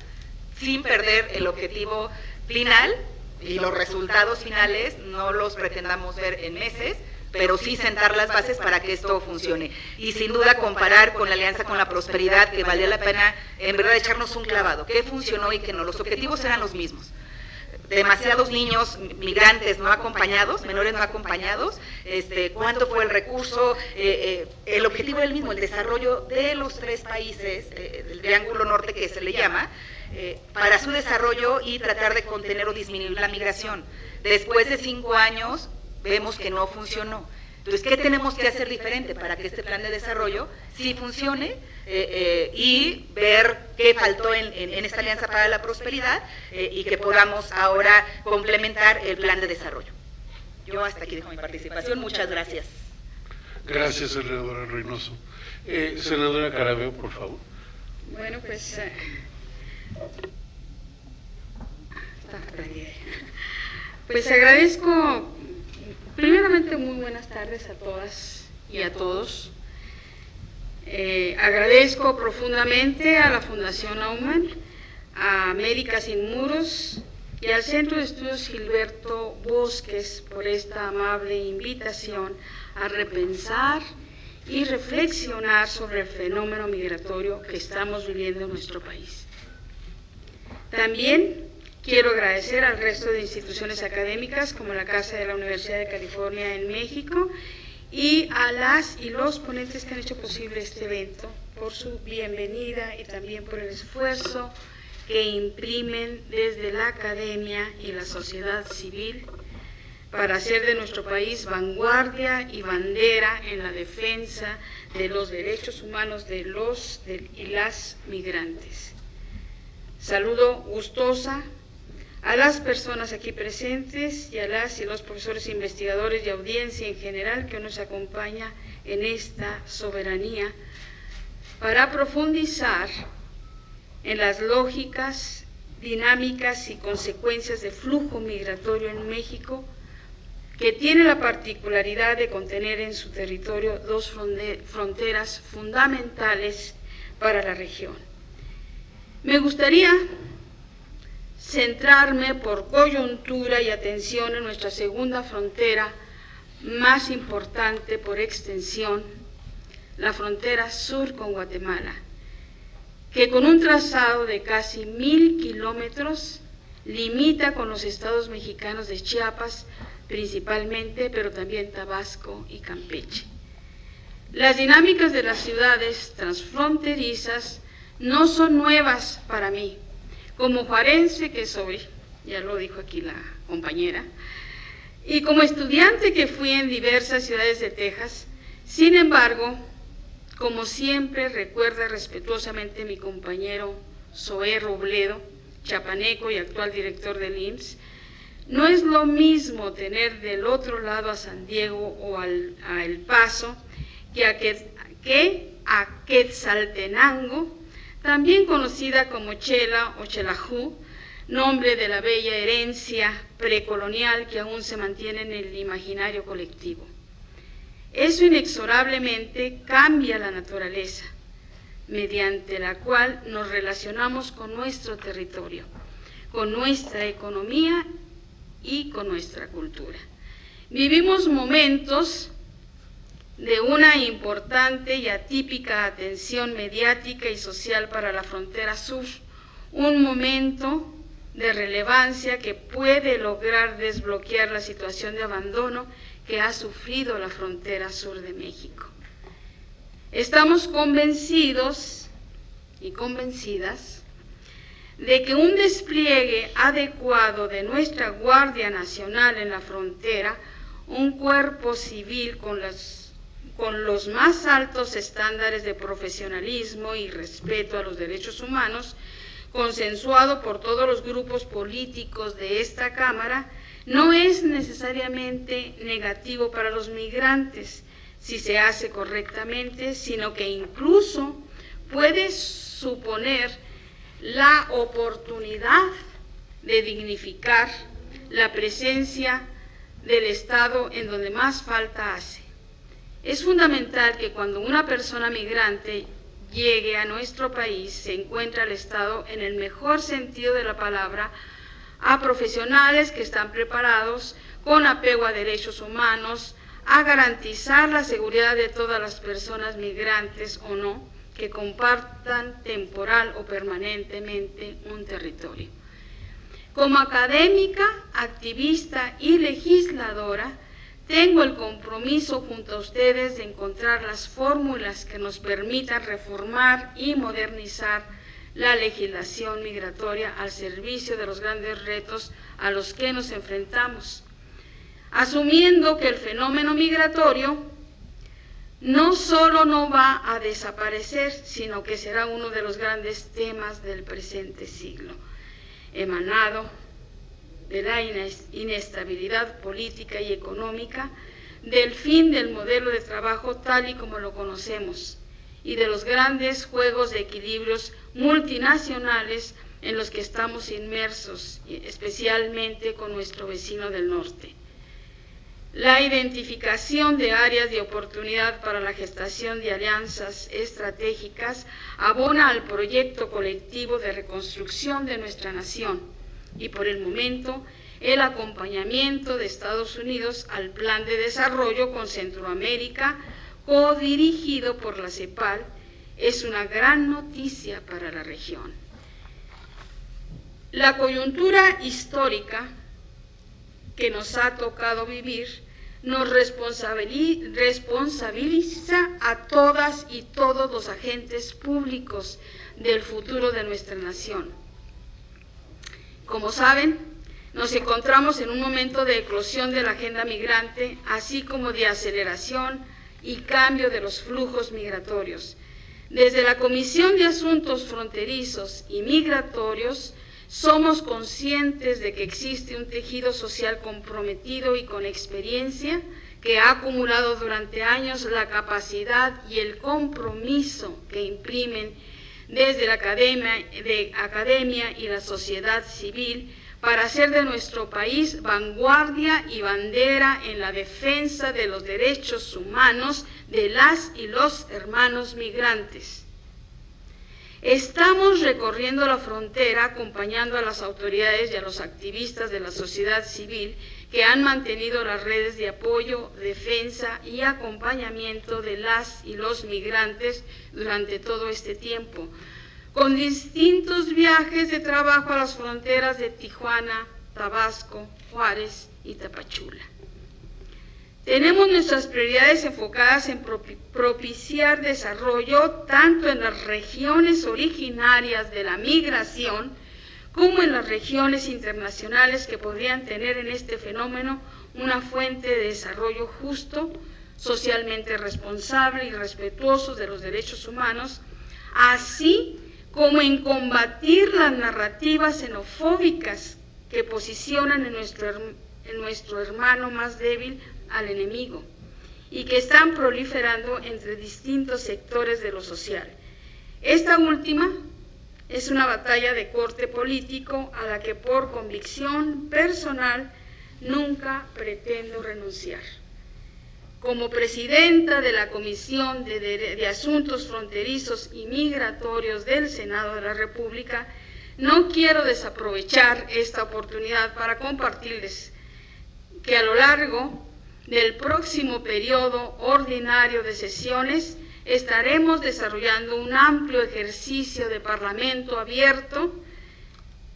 sin perder el objetivo final, y los resultados finales no los pretendamos ver en meses, pero sí sentar las bases para que esto funcione. Y sin duda comparar con la Alianza con la Prosperidad, que valía la pena en verdad echarnos un clavado, qué funcionó y qué no. Los objetivos eran los mismos, demasiados niños migrantes no acompañados, menores no acompañados, cuánto fue el recurso, el objetivo era el mismo, el desarrollo de los 3 países, del Triángulo Norte que se le llama, para su desarrollo y tratar de contener o disminuir la migración. Después de 5 años vemos que no funcionó. Entonces, ¿qué tenemos que hacer diferente para que este plan de desarrollo sí funcione y ver qué faltó en esta Alianza para la Prosperidad y que podamos ahora complementar el plan de desarrollo? Yo hasta aquí dejo mi participación. Muchas gracias.
Gracias, senadora Reynoso. Senadora Caraveo, por favor.
Bueno, pues agradezco, primeramente muy buenas tardes a todas y a todos. Agradezco profundamente a la Fundación Aumann, a Médicas Sin Muros y al Centro de Estudios Gilberto Bosques por esta amable invitación a repensar y reflexionar sobre el fenómeno migratorio que estamos viviendo en nuestro país. También quiero agradecer al resto de instituciones académicas como la Casa de la Universidad de California en México y a las y los ponentes que han hecho posible este evento por su bienvenida y también por el esfuerzo que imprimen desde la academia y la sociedad civil para hacer de nuestro país vanguardia y bandera en la defensa de los derechos humanos de los y las migrantes. Saludo gustosa a las personas aquí presentes y a las y los profesores investigadores y audiencia en general que nos acompaña en esta soberanía para profundizar en las lógicas, dinámicas y consecuencias de flujo migratorio en México, que tiene la particularidad de contener en su territorio 2 fronteras fundamentales para la región. Me gustaría centrarme por coyuntura y atención en nuestra segunda frontera más importante por extensión, la frontera sur con Guatemala, que con un trazado de casi 1000 kilómetros limita con los estados mexicanos de Chiapas principalmente, pero también Tabasco y Campeche. Las dinámicas de las ciudades transfronterizas no son nuevas para mí. Como juarense que soy, ya lo dijo aquí la compañera, y como estudiante que fui en diversas ciudades de Texas, sin embargo, como siempre recuerda respetuosamente mi compañero Zoé Robledo, chapaneco y actual director del IMSS, no es lo mismo tener del otro lado a San Diego o a El Paso que a Quetzaltenango, también conocida como Chela o Chelajú, nombre de la bella herencia precolonial que aún se mantiene en el imaginario colectivo. Eso inexorablemente cambia la naturaleza, mediante la cual nos relacionamos con nuestro territorio, con nuestra economía y con nuestra cultura. Vivimos momentos de una importante y atípica atención mediática y social para la frontera sur, un momento de relevancia que puede lograr desbloquear la situación de abandono que ha sufrido la frontera sur de México. Estamos convencidos y convencidas de que un despliegue adecuado de nuestra Guardia Nacional en la frontera, un cuerpo civil con los más altos estándares de profesionalismo y respeto a los derechos humanos, consensuado por todos los grupos políticos de esta Cámara, no es necesariamente negativo para los migrantes si se hace correctamente, sino que incluso puede suponer la oportunidad de dignificar la presencia del Estado en donde más falta hace. Es fundamental que cuando una persona migrante llegue a nuestro país, se encuentre al Estado en el mejor sentido de la palabra, a profesionales que están preparados con apego a derechos humanos, a garantizar la seguridad de todas las personas migrantes o no, que compartan temporal o permanentemente un territorio. Como académica, activista y legisladora, tengo el compromiso junto a ustedes de encontrar las fórmulas que nos permitan reformar y modernizar la legislación migratoria al servicio de los grandes retos a los que nos enfrentamos, asumiendo que el fenómeno migratorio no solo no va a desaparecer, sino que será uno de los grandes temas del presente siglo, emanado de la inestabilidad política y económica, del fin del modelo de trabajo tal y como lo conocemos, y de los grandes juegos de equilibrios multinacionales en los que estamos inmersos, especialmente con nuestro vecino del norte. La identificación de áreas de oportunidad para la gestación de alianzas estratégicas abona al proyecto colectivo de reconstrucción de nuestra nación y, por el momento, el acompañamiento de Estados Unidos al Plan de Desarrollo con Centroamérica, codirigido por la CEPAL, es una gran noticia para la región. La coyuntura histórica que nos ha tocado vivir nos responsabiliza a todas y todos los agentes públicos del futuro de nuestra nación. Como saben, nos encontramos en un momento de eclosión de la agenda migrante, así como de aceleración y cambio de los flujos migratorios. Desde la Comisión de Asuntos Fronterizos y Migratorios, somos conscientes de que existe un tejido social comprometido y con experiencia que ha acumulado durante años la capacidad y el compromiso que imprimen desde la academia y la sociedad civil para hacer de nuestro país vanguardia y bandera en la defensa de los derechos humanos de las y los hermanos migrantes. Estamos recorriendo la frontera acompañando a las autoridades y a los activistas de la sociedad civil que han mantenido las redes de apoyo, defensa y acompañamiento de las y los migrantes durante todo este tiempo, con distintos viajes de trabajo a las fronteras de Tijuana, Tabasco, Juárez y Tapachula. Tenemos nuestras prioridades enfocadas en propiciar desarrollo tanto en las regiones originarias de la migración como en las regiones internacionales que podrían tener en este fenómeno una fuente de desarrollo justo, socialmente responsable y respetuoso de los derechos humanos, así como en combatir las narrativas xenofóbicas que posicionan en nuestro hermano más débil al enemigo y que están proliferando entre distintos sectores de lo social. Esta última es una batalla de corte político a la que por convicción personal nunca pretendo renunciar. Como presidenta de la Comisión de Asuntos Fronterizos y Migratorios del Senado de la República, no quiero desaprovechar esta oportunidad para compartirles que a lo largo del próximo periodo ordinario de sesiones estaremos desarrollando un amplio ejercicio de parlamento abierto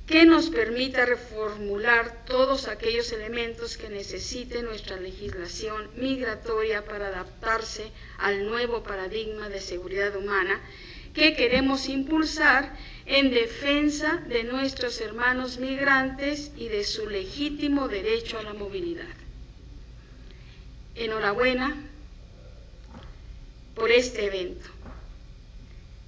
que nos permita reformular todos aquellos elementos que necesite nuestra legislación migratoria para adaptarse al nuevo paradigma de seguridad humana que queremos impulsar en defensa de nuestros hermanos migrantes y de su legítimo derecho a la movilidad. Enhorabuena por este evento.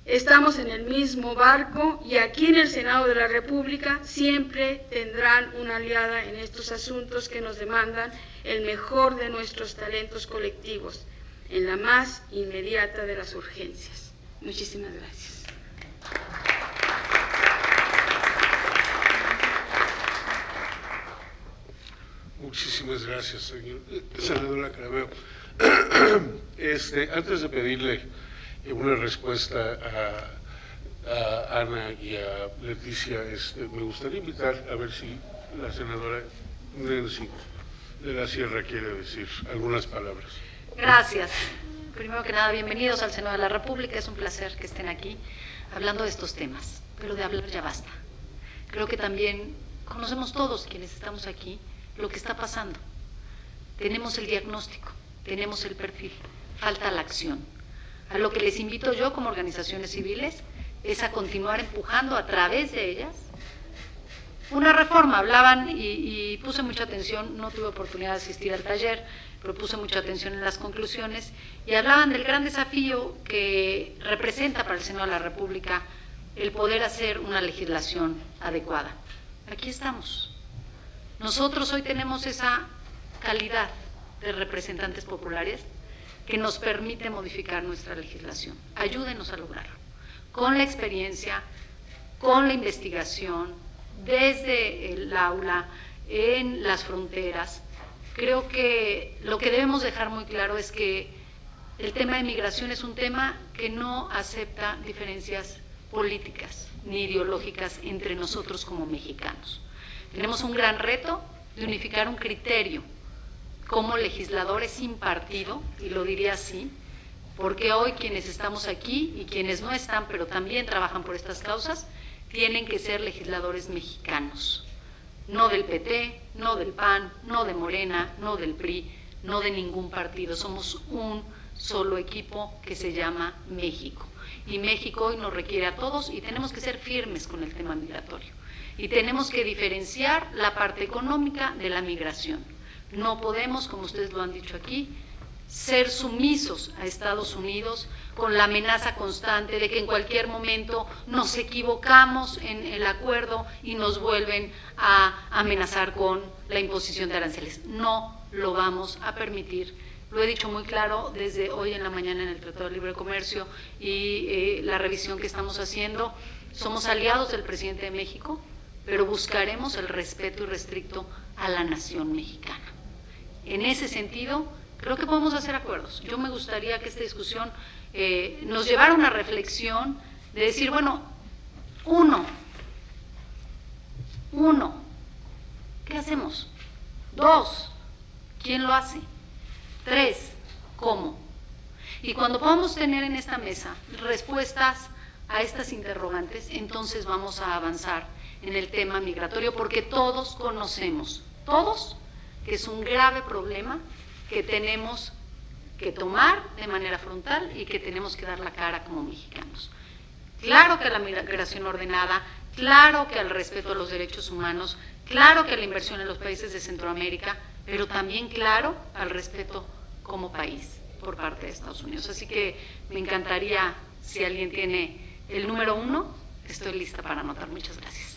Estamos en el mismo barco y aquí en el Senado de la República siempre tendrán una aliada en estos asuntos que nos demandan el mejor de nuestros talentos colectivos, en la más inmediata de las urgencias. Muchísimas gracias.
Muchísimas gracias, senadora Craveo. Antes de pedirle una respuesta a Ana y a Leticia, me gustaría invitar a ver si la senadora Nancy de la Sierra quiere decir algunas palabras.
Gracias. Primero que nada, bienvenidos al Senado de la República. Es un placer que estén aquí hablando de estos temas, pero de hablar ya basta. Creo que también conocemos todos quienes estamos aquí lo que está pasando. Tenemos el diagnóstico, tenemos el perfil, falta la acción. A lo que les invito yo como organizaciones civiles es a continuar empujando a través de ellas una reforma. Hablaban y puse mucha atención, no tuve oportunidad de asistir al taller, pero puse mucha atención en las conclusiones, y hablaban del gran desafío que representa para el Senado de la República el poder hacer una legislación adecuada. Aquí estamos. Nosotros hoy tenemos esa calidad de representantes populares que nos permite modificar nuestra legislación. Ayúdenos a lograrlo, con la experiencia, con la investigación, desde el aula, en las fronteras. Creo que lo que debemos dejar muy claro es que el tema de migración es un tema que no acepta diferencias políticas ni ideológicas entre nosotros como mexicanos. Tenemos un gran reto de unificar un criterio como legisladores sin partido, y lo diría así, porque hoy quienes estamos aquí y quienes no están, pero también trabajan por estas causas, tienen que ser legisladores mexicanos, no del PT, no del PAN, no de Morena, no del PRI, no de ningún partido. Somos un solo equipo que se llama México, y México hoy nos requiere a todos, y tenemos que ser firmes con el tema migratorio, y tenemos que diferenciar la parte económica de la migración. No podemos, como ustedes lo han dicho aquí, ser sumisos a Estados Unidos con la amenaza constante de que en cualquier momento nos equivocamos en el acuerdo y nos vuelven a amenazar con la imposición de aranceles. No lo vamos a permitir. Lo he dicho muy claro desde hoy en la mañana en el Tratado de Libre Comercio y la revisión que estamos haciendo. Somos aliados del presidente de México, pero buscaremos el respeto irrestricto a la nación mexicana. En ese sentido, creo que podemos hacer acuerdos. Yo me gustaría que esta discusión nos llevara a una reflexión de decir, bueno, uno, ¿qué hacemos? 2, ¿quién lo hace? 3, ¿cómo? Y cuando podamos tener en esta mesa respuestas a estas interrogantes, entonces vamos a avanzar en el tema migratorio, porque todos conocemos, todos, que es un grave problema que tenemos que tomar de manera frontal y que tenemos que dar la cara como mexicanos. Claro que a la migración ordenada, claro que al respeto a los derechos humanos, claro que a la inversión en los países de Centroamérica, pero también claro al respeto como país por parte de Estados Unidos. Así que me encantaría, si alguien tiene el número 1, estoy lista para anotar. Muchas gracias.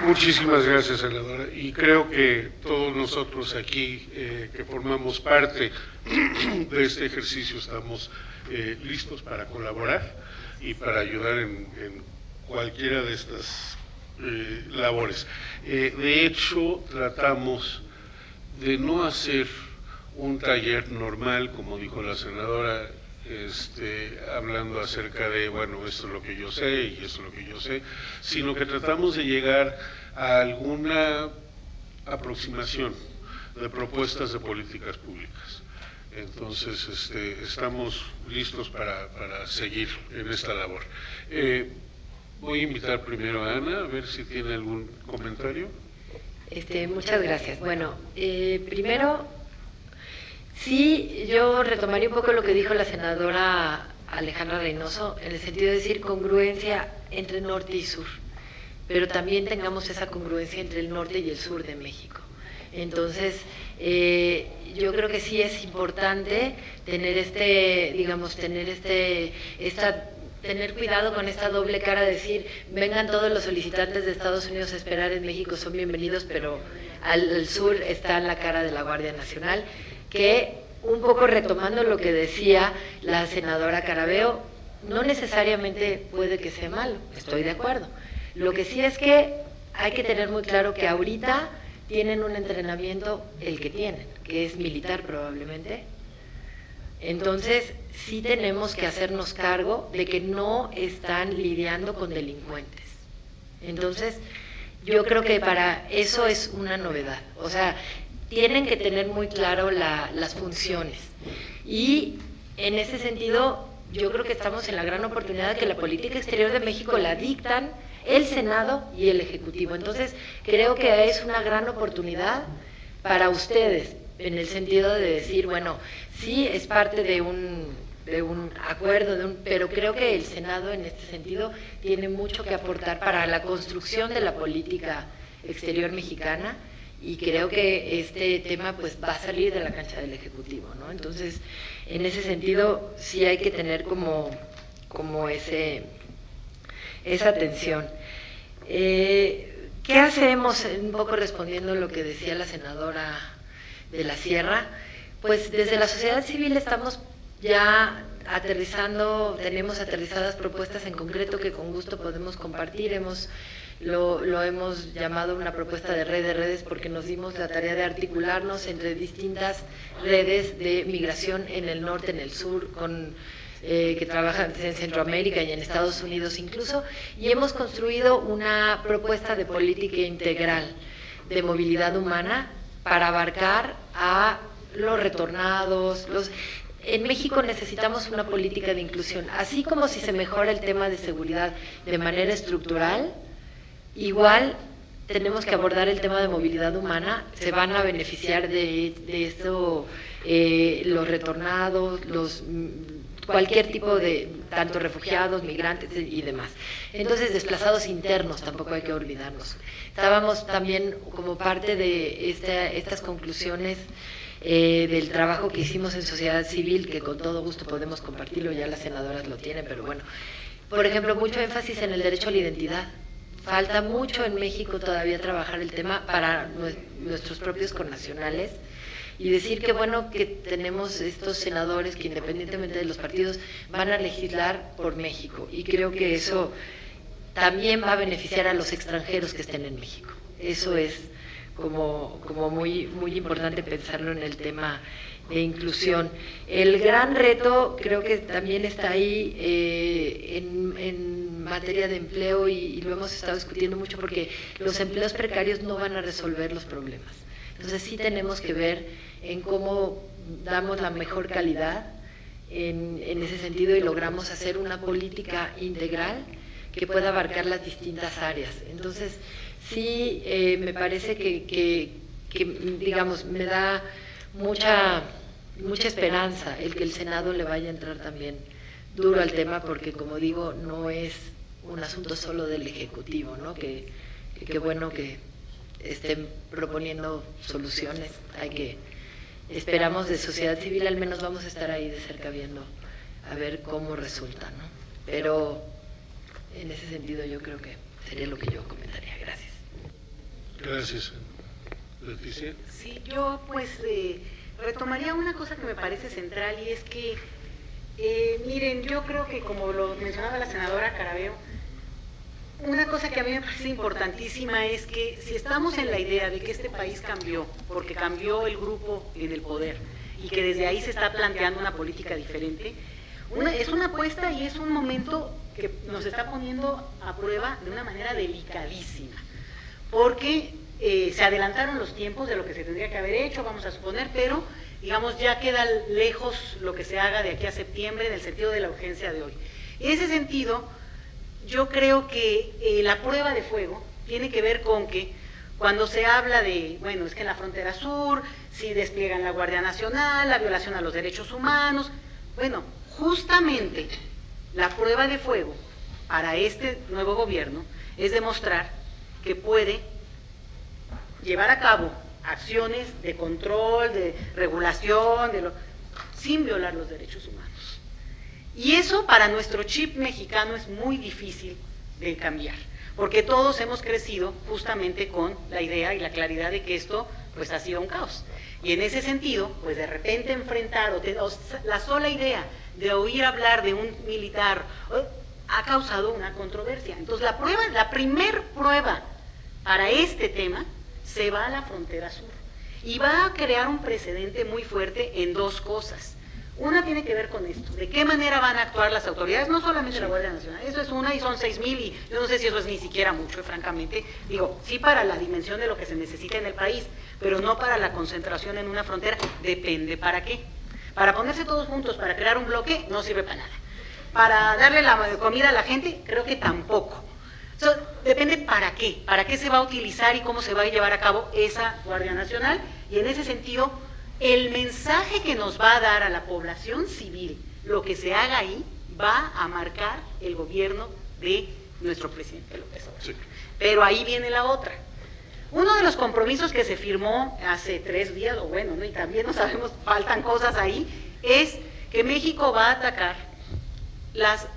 Muchísimas gracias, senadora. Y creo que todos nosotros aquí que formamos parte de este ejercicio estamos listos para colaborar y para ayudar en cualquiera de estas labores. De hecho, tratamos de no hacer un taller normal, como dijo la senadora, hablando acerca de, bueno, esto es lo que yo sé y esto es lo que yo sé, sino que tratamos de llegar a alguna aproximación de propuestas de políticas públicas. Entonces, estamos listos para seguir en esta labor. Voy a invitar primero a Ana, a ver si tiene algún comentario.
Muchas gracias. Bueno, primero, sí, yo retomaría un poco lo que dijo la senadora Alejandra Reynoso, en el sentido de decir congruencia entre norte y sur, pero también tengamos esa congruencia entre el norte y el sur de México. Entonces, yo creo que sí es importante tener tener cuidado con esta doble cara, de decir, vengan todos los solicitantes de Estados Unidos a esperar en México, son bienvenidos, pero al sur está la cara de la Guardia Nacional, que un poco retomando lo que decía la senadora Carabeo, no necesariamente puede que sea malo, estoy de acuerdo. Lo que sí es que hay que tener muy claro que ahorita tienen un entrenamiento, el que tienen, que es militar probablemente. Entonces, sí tenemos que hacernos cargo de que no están lidiando con delincuentes. Entonces, yo creo que para eso es una novedad. O sea, tienen que tener muy claro las funciones. Y en ese sentido, yo creo que estamos en la gran oportunidad de que la política exterior de México la dictan el Senado y el Ejecutivo. Entonces, creo que es una gran oportunidad para ustedes, en el sentido de decir, bueno, sí es parte de un acuerdo, pero creo que el Senado en este sentido tiene mucho que aportar para la construcción de la política exterior mexicana, y creo que este tema pues va a salir de la cancha del Ejecutivo, ¿no? Entonces, en ese sentido sí hay que tener como esa atención. ¿Qué hacemos? Un poco respondiendo a lo que decía la senadora de la Sierra, pues desde la sociedad civil estamos ya aterrizando, tenemos aterrizadas propuestas en concreto que con gusto podemos compartir. Lo hemos llamado una propuesta de red de redes porque nos dimos la tarea de articularnos entre distintas redes de migración en el norte, en el sur, que trabajan en Centroamérica y en Estados Unidos incluso, y hemos construido una propuesta de política integral de movilidad humana para abarcar a los retornados. En México necesitamos una política de inclusión, así como si se mejora el tema de seguridad de manera estructural, igual tenemos que abordar el tema de movilidad humana. Se van a beneficiar de esto los retornados, cualquier tipo de, tanto refugiados, migrantes y demás. Entonces, desplazados internos, tampoco hay que olvidarnos. Estábamos también como parte de estas conclusiones del trabajo que hicimos en sociedad civil, que con todo gusto podemos compartirlo, ya las senadoras lo tienen, pero bueno. Por ejemplo, mucho énfasis en el derecho a la identidad. Falta mucho en México todavía trabajar el tema para nuestros propios connacionales, y decir que bueno que tenemos estos senadores que independientemente de los partidos van a legislar por México, y creo que eso también va a beneficiar a los extranjeros que estén en México. Eso es como muy importante pensarlo en el tema de inclusión. El gran reto creo que también está ahí en materia de empleo, y lo hemos estado discutiendo mucho, porque los empleos precarios no van a resolver los problemas. Entonces sí tenemos que ver en cómo damos la mejor calidad en ese sentido y logramos hacer una política integral que pueda abarcar las distintas áreas. Entonces sí me parece que digamos, me da mucha esperanza el que el Senado le vaya a entrar también duro al tema, porque como digo, no es un asunto solo del Ejecutivo, ¿no? Que bueno que estén proponiendo soluciones. Esperamos de sociedad civil, al menos vamos a estar ahí de cerca viendo a ver cómo resulta, ¿no? Pero en ese sentido yo creo que sería lo que yo comentaría. Gracias.
Gracias. Leticia.
Sí, yo pues retomaría una cosa que me parece central, y es que, miren, yo creo que como lo mencionaba la senadora Carabeo, una cosa que a mí me parece importantísima es que si estamos en la idea de que este país cambió, porque cambió el grupo en el poder, y que desde ahí se está planteando una política diferente, es una apuesta y es un momento que nos está poniendo a prueba de una manera delicadísima, porque se adelantaron los tiempos de lo que se tendría que haber hecho, vamos a suponer, pero digamos ya queda lejos lo que se haga de aquí a septiembre en el sentido de la urgencia de hoy. En ese sentido, yo creo que la prueba de fuego tiene que ver con que cuando se habla de, bueno, es que en la frontera sur, si despliegan la Guardia Nacional, la violación a los derechos humanos, bueno, justamente la prueba de fuego para este nuevo gobierno es demostrar que puede llevar a cabo acciones de control, de regulación, sin violar los derechos humanos. Y eso para nuestro chip mexicano es muy difícil de cambiar, porque todos hemos crecido justamente con la idea y la claridad de que esto pues ha sido un caos. Y en ese sentido, pues de repente enfrentar la sola idea de oír hablar de un militar ha causado una controversia. Entonces la primer prueba para este tema se va a la frontera sur y va a crear un precedente muy fuerte en dos cosas. Una tiene que ver con esto, de qué manera van a actuar las autoridades, no solamente la Guardia Nacional, eso es una y son 6,000 y yo no sé si eso es ni siquiera mucho, francamente, digo, sí para la dimensión de lo que se necesita en el país, pero no para la concentración en una frontera, depende para qué. Para ponerse todos juntos, para crear un bloque, no sirve para nada. para darle la comida a la gente, creo que tampoco. Depende para qué se va a utilizar y cómo se va a llevar a cabo esa Guardia Nacional, y en ese sentido, el mensaje que nos va a dar a la población civil, lo que se haga ahí, va a marcar el gobierno de nuestro presidente López Obrador. Sí. Pero ahí viene la otra. Uno de los compromisos que se firmó hace 3 días, o bueno, ¿no? Y también no sabemos, faltan cosas ahí, es que México va a atacar las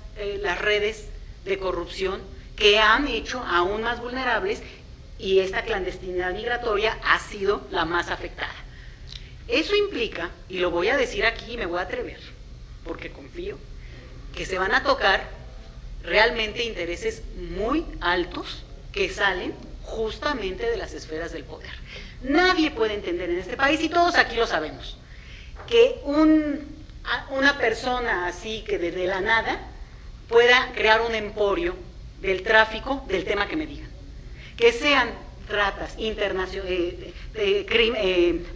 redes de corrupción que han hecho aún más vulnerables, y esta clandestinidad migratoria ha sido la más afectada. Eso implica, y lo voy a decir aquí y me voy a atrever, porque confío, que se van a tocar realmente intereses muy altos que salen justamente de las esferas del poder. Nadie puede entender en este país, y todos aquí lo sabemos, que una persona así que desde la nada pueda crear un emporio del tráfico del tema que me digan. Que sean tratas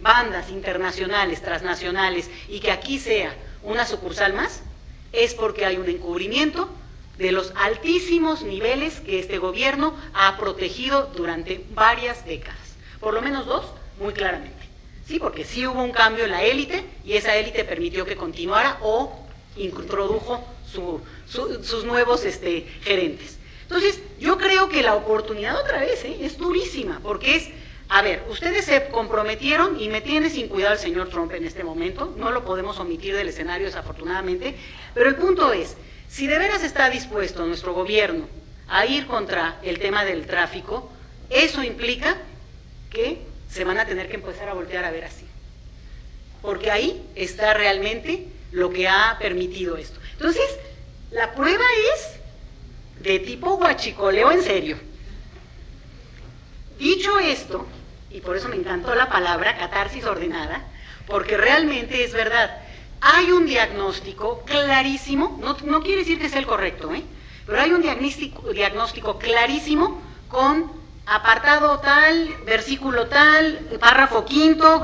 bandas internacionales, transnacionales, y que aquí sea una sucursal más, es porque hay un encubrimiento de los altísimos niveles que este gobierno ha protegido durante varias décadas, por lo menos 2, muy claramente. Sí, porque sí hubo un cambio en la élite, y esa élite permitió que continuara o introdujo sus nuevos gerentes. Entonces, yo creo que la oportunidad otra vez es durísima, porque es, a ver, ustedes se comprometieron, y me tiene sin cuidado el señor Trump en este momento, no lo podemos omitir del escenario desafortunadamente, pero el punto es, si de veras está dispuesto nuestro gobierno a ir contra el tema del tráfico, eso implica que se van a tener que empezar a voltear a ver así, porque ahí está realmente lo que ha permitido esto. Entonces, la prueba es de tipo guachicoleo en serio. Dicho esto, y por eso me encantó la palabra catarsis ordenada, porque realmente es verdad, hay un diagnóstico clarísimo, no quiere decir que sea el correcto, pero hay un diagnóstico clarísimo con apartado tal, versículo tal, párrafo quinto,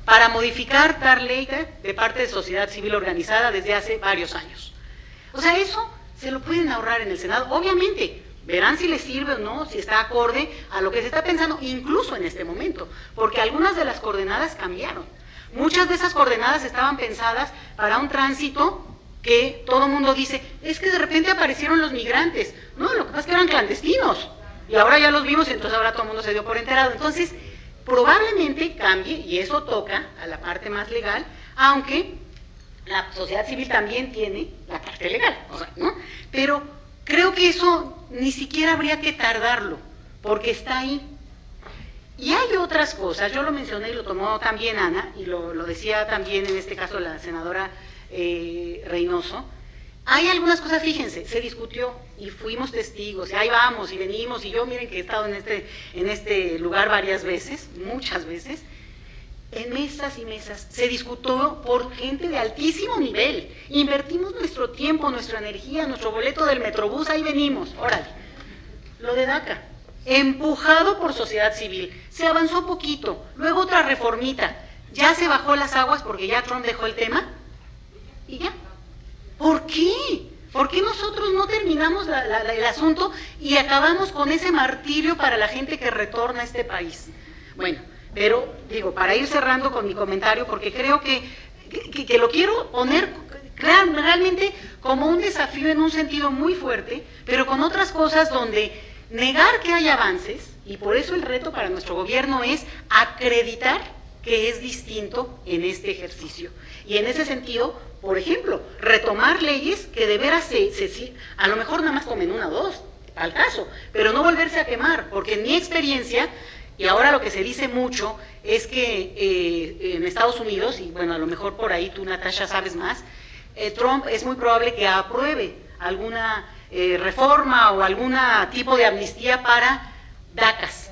para modificar tal ley de parte de sociedad civil organizada desde hace varios años. O sea, eso se lo pueden ahorrar en el Senado. Obviamente, verán si les sirve o no, si está acorde a lo que se está pensando, incluso en este momento, porque algunas de las coordenadas cambiaron. Muchas de esas coordenadas estaban pensadas para un tránsito que todo el mundo dice, es que de repente aparecieron los migrantes. No, lo que pasa es que eran clandestinos, y ahora ya los vimos, y entonces ahora todo el mundo se dio por enterado. Entonces, probablemente cambie, y eso toca a la parte más legal, aunque la sociedad civil también tiene la parte legal, ¿no? Pero creo que eso ni siquiera habría que tardarlo, porque está ahí. Y hay otras cosas, yo lo mencioné y lo tomó también Ana, y lo decía también en este caso la senadora Reynoso. Hay algunas cosas, fíjense, se discutió y fuimos testigos, y ahí vamos y venimos, y yo miren que he estado en este lugar varias veces, muchas veces, en mesas y mesas, se discutió por gente de altísimo nivel. Invertimos nuestro tiempo, nuestra energía, nuestro boleto del Metrobús, ahí venimos, órale. Lo de DACA, empujado por sociedad civil, se avanzó poquito, luego otra reformita, ya se bajó las aguas porque ya Trump dejó el tema, y ya. ¿Por qué? ¿Por qué nosotros no terminamos el asunto y acabamos con ese martirio para la gente que retorna a este país? Bueno, pero digo, para ir cerrando con mi comentario, porque creo que lo quiero poner realmente como un desafío en un sentido muy fuerte, pero con otras cosas donde negar que hay avances, y por eso el reto para nuestro gobierno es acreditar que es distinto en este ejercicio. Y en ese sentido, por ejemplo, retomar leyes que de veras a lo mejor nada más tomen 1 o 2, al caso, pero no volverse a quemar, porque en mi experiencia, y ahora lo que se dice mucho es que en Estados Unidos, y bueno, a lo mejor por ahí tú, Natasha, sabes más, Trump es muy probable que apruebe alguna reforma o algún tipo de amnistía para DACAs,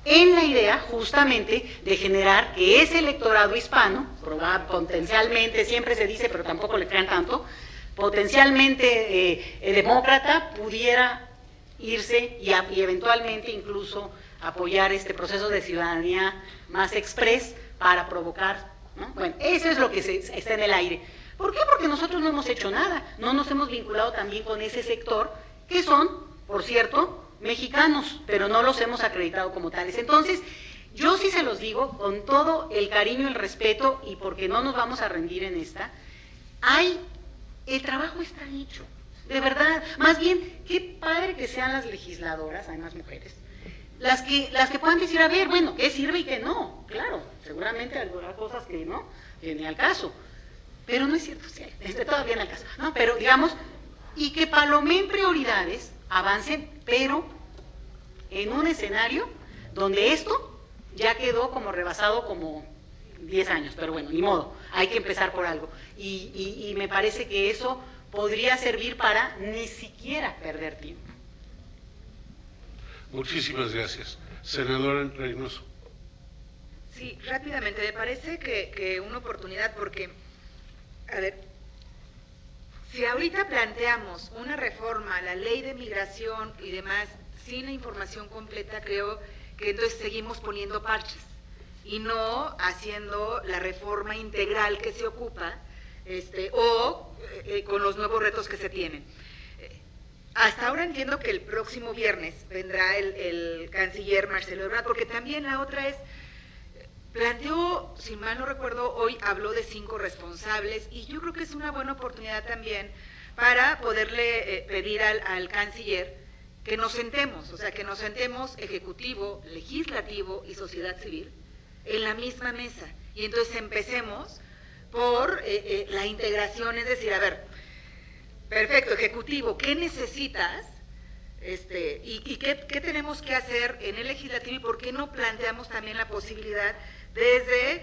en la idea justamente de generar que ese electorado hispano, potencialmente, siempre se dice, pero tampoco le crean tanto, potencialmente demócrata, pudiera irse y eventualmente incluso apoyar este proceso de ciudadanía más express para provocar, ¿no? Bueno, eso es lo que está en el aire. ¿Por qué? Porque nosotros no hemos hecho nada, no nos hemos vinculado también con ese sector, que son, por cierto, mexicanos, pero no los hemos acreditado como tales. Entonces, yo sí se los digo con todo el cariño, el respeto, y porque no nos vamos a rendir en esta, el trabajo está hecho, de verdad. Más bien, qué padre que sean las legisladoras, además mujeres, las que puedan decir, a ver, bueno, qué sirve y qué no. Claro, seguramente habrá cosas que no, que ni al caso, pero no es cierto, sí, todavía en el caso, ¿no? Pero digamos, y que palomeen prioridades, avancen, pero en un escenario donde esto ya quedó como rebasado como 10 años, pero bueno, ni modo, hay que empezar por algo. Y me parece que eso podría servir para ni siquiera perder tiempo.
Muchísimas gracias. Senadora Reynoso.
Sí, rápidamente, me parece que una oportunidad, porque, a ver, si ahorita planteamos una reforma a la ley de migración y demás sin la información completa, creo que entonces seguimos poniendo parches y no haciendo la reforma integral que se ocupa, con los nuevos retos que se tienen. Hasta ahora entiendo que el próximo viernes vendrá el canciller Marcelo Ebrard, porque también la otra es, planteó, si mal no recuerdo, hoy habló de 5 responsables, y yo creo que es una buena oportunidad también para poderle pedir al canciller que nos sentemos, o sea, que nos sentemos ejecutivo, legislativo y sociedad civil en la misma mesa, y entonces empecemos por la integración, es decir, a ver, perfecto, ejecutivo, ¿qué necesitas? ¿Y qué tenemos que hacer en el legislativo? ¿Y por qué no planteamos también la posibilidad desde,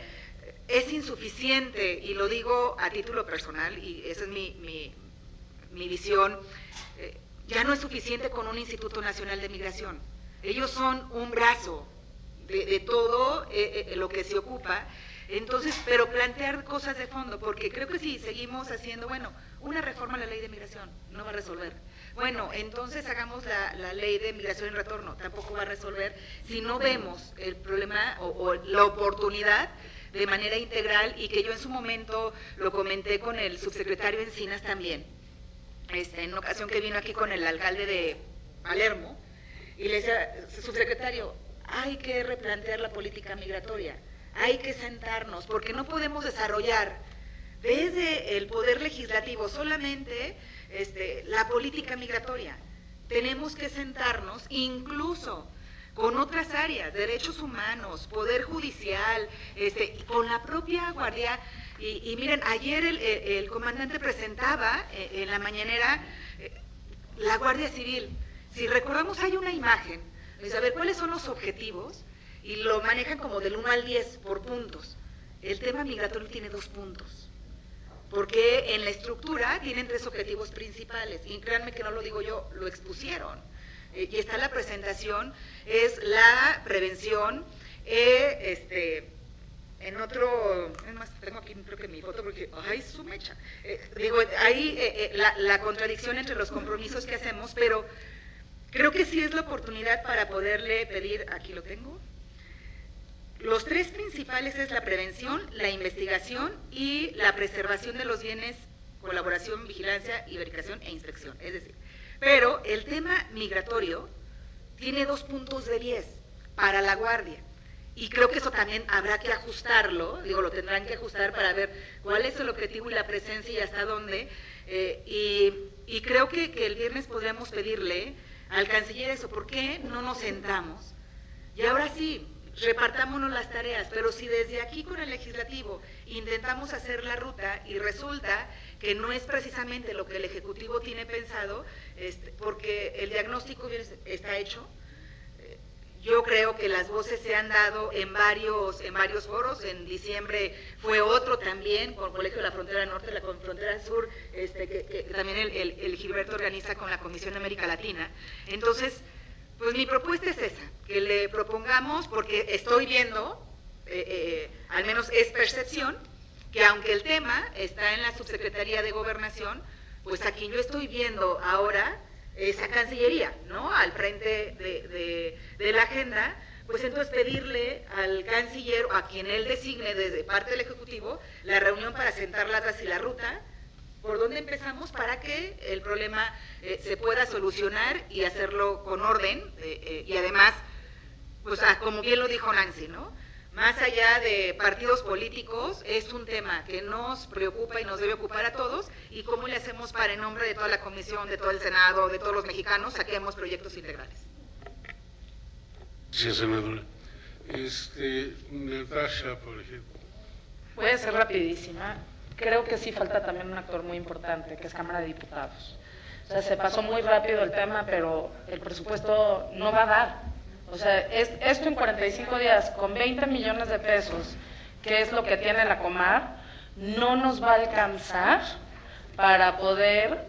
es insuficiente, y lo digo a título personal, y esa es mi visión, ya no es suficiente con un Instituto Nacional de Migración. Ellos son un brazo de todo lo que se ocupa. Entonces, pero plantear cosas de fondo, porque creo que si seguimos haciendo, bueno, una reforma a la ley de migración no va a resolver. Bueno, entonces hagamos la ley de migración y retorno, tampoco va a resolver si no vemos el problema o la oportunidad de manera integral, y que yo en su momento lo comenté con el subsecretario Encinas también, en una ocasión que vino aquí con el alcalde de Palermo, y le decía, subsecretario, hay que replantear la política migratoria. Hay que sentarnos, porque no podemos desarrollar desde el poder legislativo solamente la política migratoria. Tenemos que sentarnos incluso con otras áreas, derechos humanos, poder judicial, con la propia guardia. Y miren, ayer el comandante presentaba en la mañanera la Guardia Civil. Si recordamos, hay una imagen de saber cuáles son los objetivos, y lo manejan como del 1 al 10 por puntos. El tema migratorio tiene 2 puntos, porque en la estructura tienen 3 objetivos principales, y créanme que no lo digo yo, lo expusieron, y está la presentación, es la prevención, en otro, es más, tengo aquí creo que mi foto, porque, ay, su mecha, hay la contradicción entre los compromisos que hacemos, pero creo que sí es la oportunidad para poderle pedir, aquí lo tengo. Los 3 principales es la prevención, la investigación y la preservación de los bienes, colaboración, vigilancia y verificación e inspección. Es decir, pero el tema migratorio tiene 2 puntos de 10 para la Guardia. Y creo que eso también habrá que ajustarlo, lo tendrán que ajustar para ver cuál es el objetivo y la presencia y hasta dónde. Y creo que el viernes podríamos pedirle al canciller eso, ¿por qué no nos sentamos? Y ahora sí, repartámonos las tareas, pero si desde aquí con el legislativo intentamos hacer la ruta y resulta que no es precisamente lo que el ejecutivo tiene pensado, porque el diagnóstico está hecho, yo creo que las voces se han dado en varios foros. En diciembre fue otro también, con el Colegio de la Frontera Norte, la Frontera Sur, que también el Gilberto organiza con la Comisión de América Latina. Entonces, pues mi propuesta es esa, que le propongamos, porque estoy viendo, al menos es percepción, que aunque el tema está en la Subsecretaría de Gobernación, pues aquí yo estoy viendo ahora esa Cancillería, ¿no?, al frente de la agenda, pues entonces pedirle al canciller o a quien él designe desde parte del Ejecutivo la reunión para sentar las bases y la ruta, por dónde empezamos para que el problema se pueda solucionar y hacerlo con orden, y además, pues como bien lo dijo Nancy, ¿no? Más allá de partidos políticos, es un tema que nos preocupa y nos debe ocupar a todos, y cómo le hacemos para, en nombre de toda la Comisión, de todo el Senado, de todos los mexicanos, saquemos proyectos integrales.
Sí, senadora. Natasha, por ejemplo.
Puede ser rapidísima. Creo que sí falta también un actor muy importante, que es Cámara de Diputados. O sea, se pasó muy rápido el tema, pero el presupuesto no va a dar. O sea, esto en 45 días, con 20 millones de pesos, que es lo que tiene la Comar, no nos va a alcanzar para poder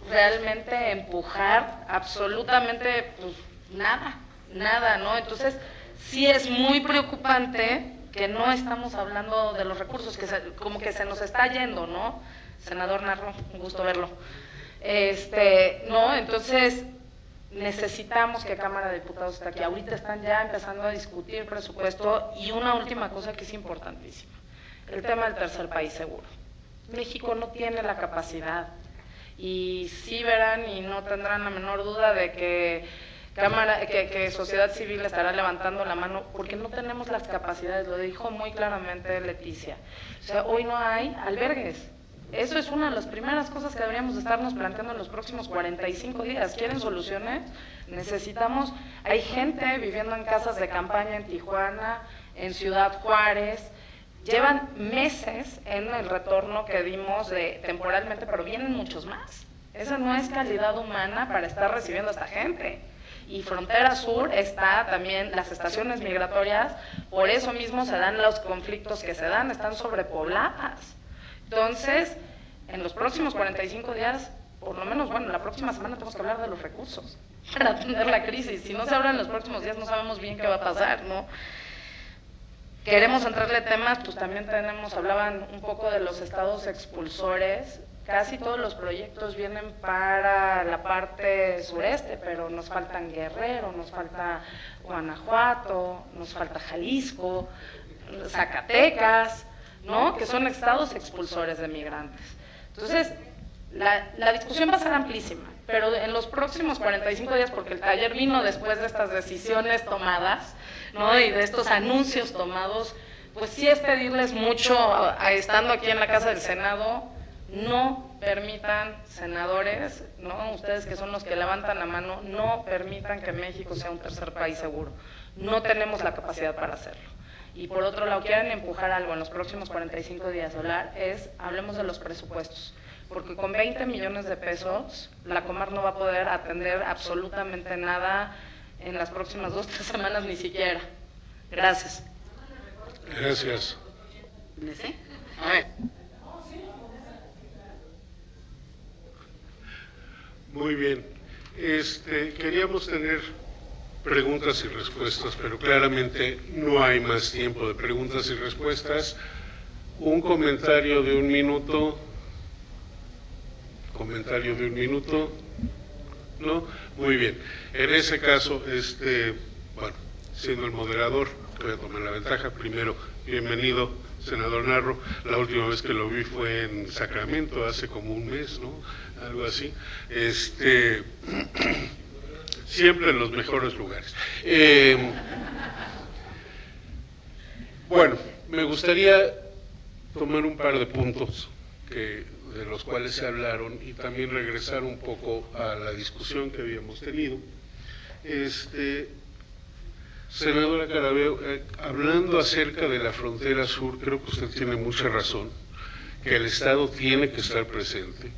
realmente empujar absolutamente pues, nada, ¿no? Entonces, sí es muy preocupante que no estamos hablando de los recursos, que como que se nos está yendo, ¿no? Senador Narro, un gusto verlo. ¿No? Entonces, necesitamos que Cámara de Diputados esté aquí. Ahorita están ya empezando a discutir presupuesto, y una última cosa que es importantísima, el tema del tercer país seguro. México no tiene la capacidad, y sí verán y no tendrán la menor duda de que que sociedad civil estará levantando la mano, porque no tenemos las capacidades, lo dijo muy claramente Leticia. O sea, hoy no hay albergues. Eso es una de las primeras cosas que deberíamos estarnos planteando en los próximos 45 días. ¿Quieren soluciones? Necesitamos, hay gente viviendo en casas de campaña en Tijuana, en Ciudad Juárez, llevan meses en el retorno que dimos temporalmente, pero vienen muchos más. Esa no es calidad humana para estar recibiendo a esta gente. Y Frontera Sur está también, las estaciones migratorias, por eso mismo se dan los conflictos que se dan, están sobrepobladas. Entonces, en los próximos 45 días, por lo menos, bueno, la próxima semana tenemos que hablar de los recursos para atender la crisis. Si no se habla en los próximos días, no sabemos bien qué va a pasar, ¿no? Queremos entrarle temas, pues también hablaban un poco de los estados expulsores. Casi todos los proyectos vienen para la parte sureste, pero nos faltan Guerrero, nos falta Guanajuato, nos falta Jalisco, Zacatecas, ¿no? Que son estados expulsores de migrantes. Entonces, la discusión va a ser amplísima, pero en los próximos 45 días, porque el taller vino después de estas decisiones tomadas, ¿no? Y de estos anuncios tomados, pues sí es pedirles mucho, estando aquí en la Casa del Senado, no permitan, senadores, ¿no? Ustedes que son los que levantan la mano, no permitan que México sea un tercer país seguro. No tenemos la capacidad para hacerlo. Y por otro lado, quieren empujar algo en los próximos 45 días, hablemos de los presupuestos. Porque con 20 millones de pesos, la Comar no va a poder atender absolutamente nada en las próximas 2 o 3 semanas, ni siquiera. Gracias.
Gracias.
¿Sí? A ver.
Muy bien. Queríamos tener preguntas y respuestas, pero claramente no hay más tiempo de preguntas y respuestas. Un comentario de 1 minuto. Comentario de 1 minuto. ¿No? Muy bien. En ese caso, bueno, siendo el moderador, voy a tomar la ventaja. Primero, bienvenido, senador Narro. La última vez que lo vi fue en Sacramento, hace como 1 mes, ¿no? Algo así. Siempre en los mejores lugares. Bueno, me gustaría tomar un par de puntos de los cuales se hablaron y también regresar un poco a la discusión que habíamos tenido. Senadora Carabeo, hablando acerca de la frontera sur, creo que usted tiene mucha razón, que el Estado tiene que estar presente,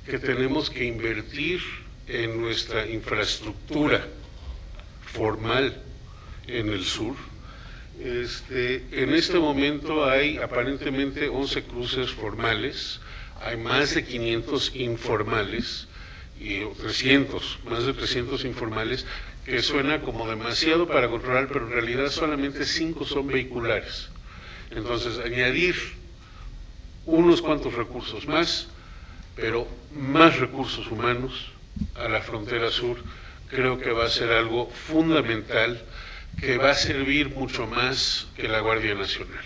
que tenemos que invertir en nuestra infraestructura formal en el sur. En este momento hay aparentemente 11 cruces formales, hay más de 500 informales y más de 300 informales, que suena como demasiado para controlar, pero en realidad solamente 5 son vehiculares. Entonces, añadir unos cuantos recursos más, pero más recursos humanos a la frontera sur, creo que va a ser algo fundamental que va a servir mucho más que la Guardia Nacional.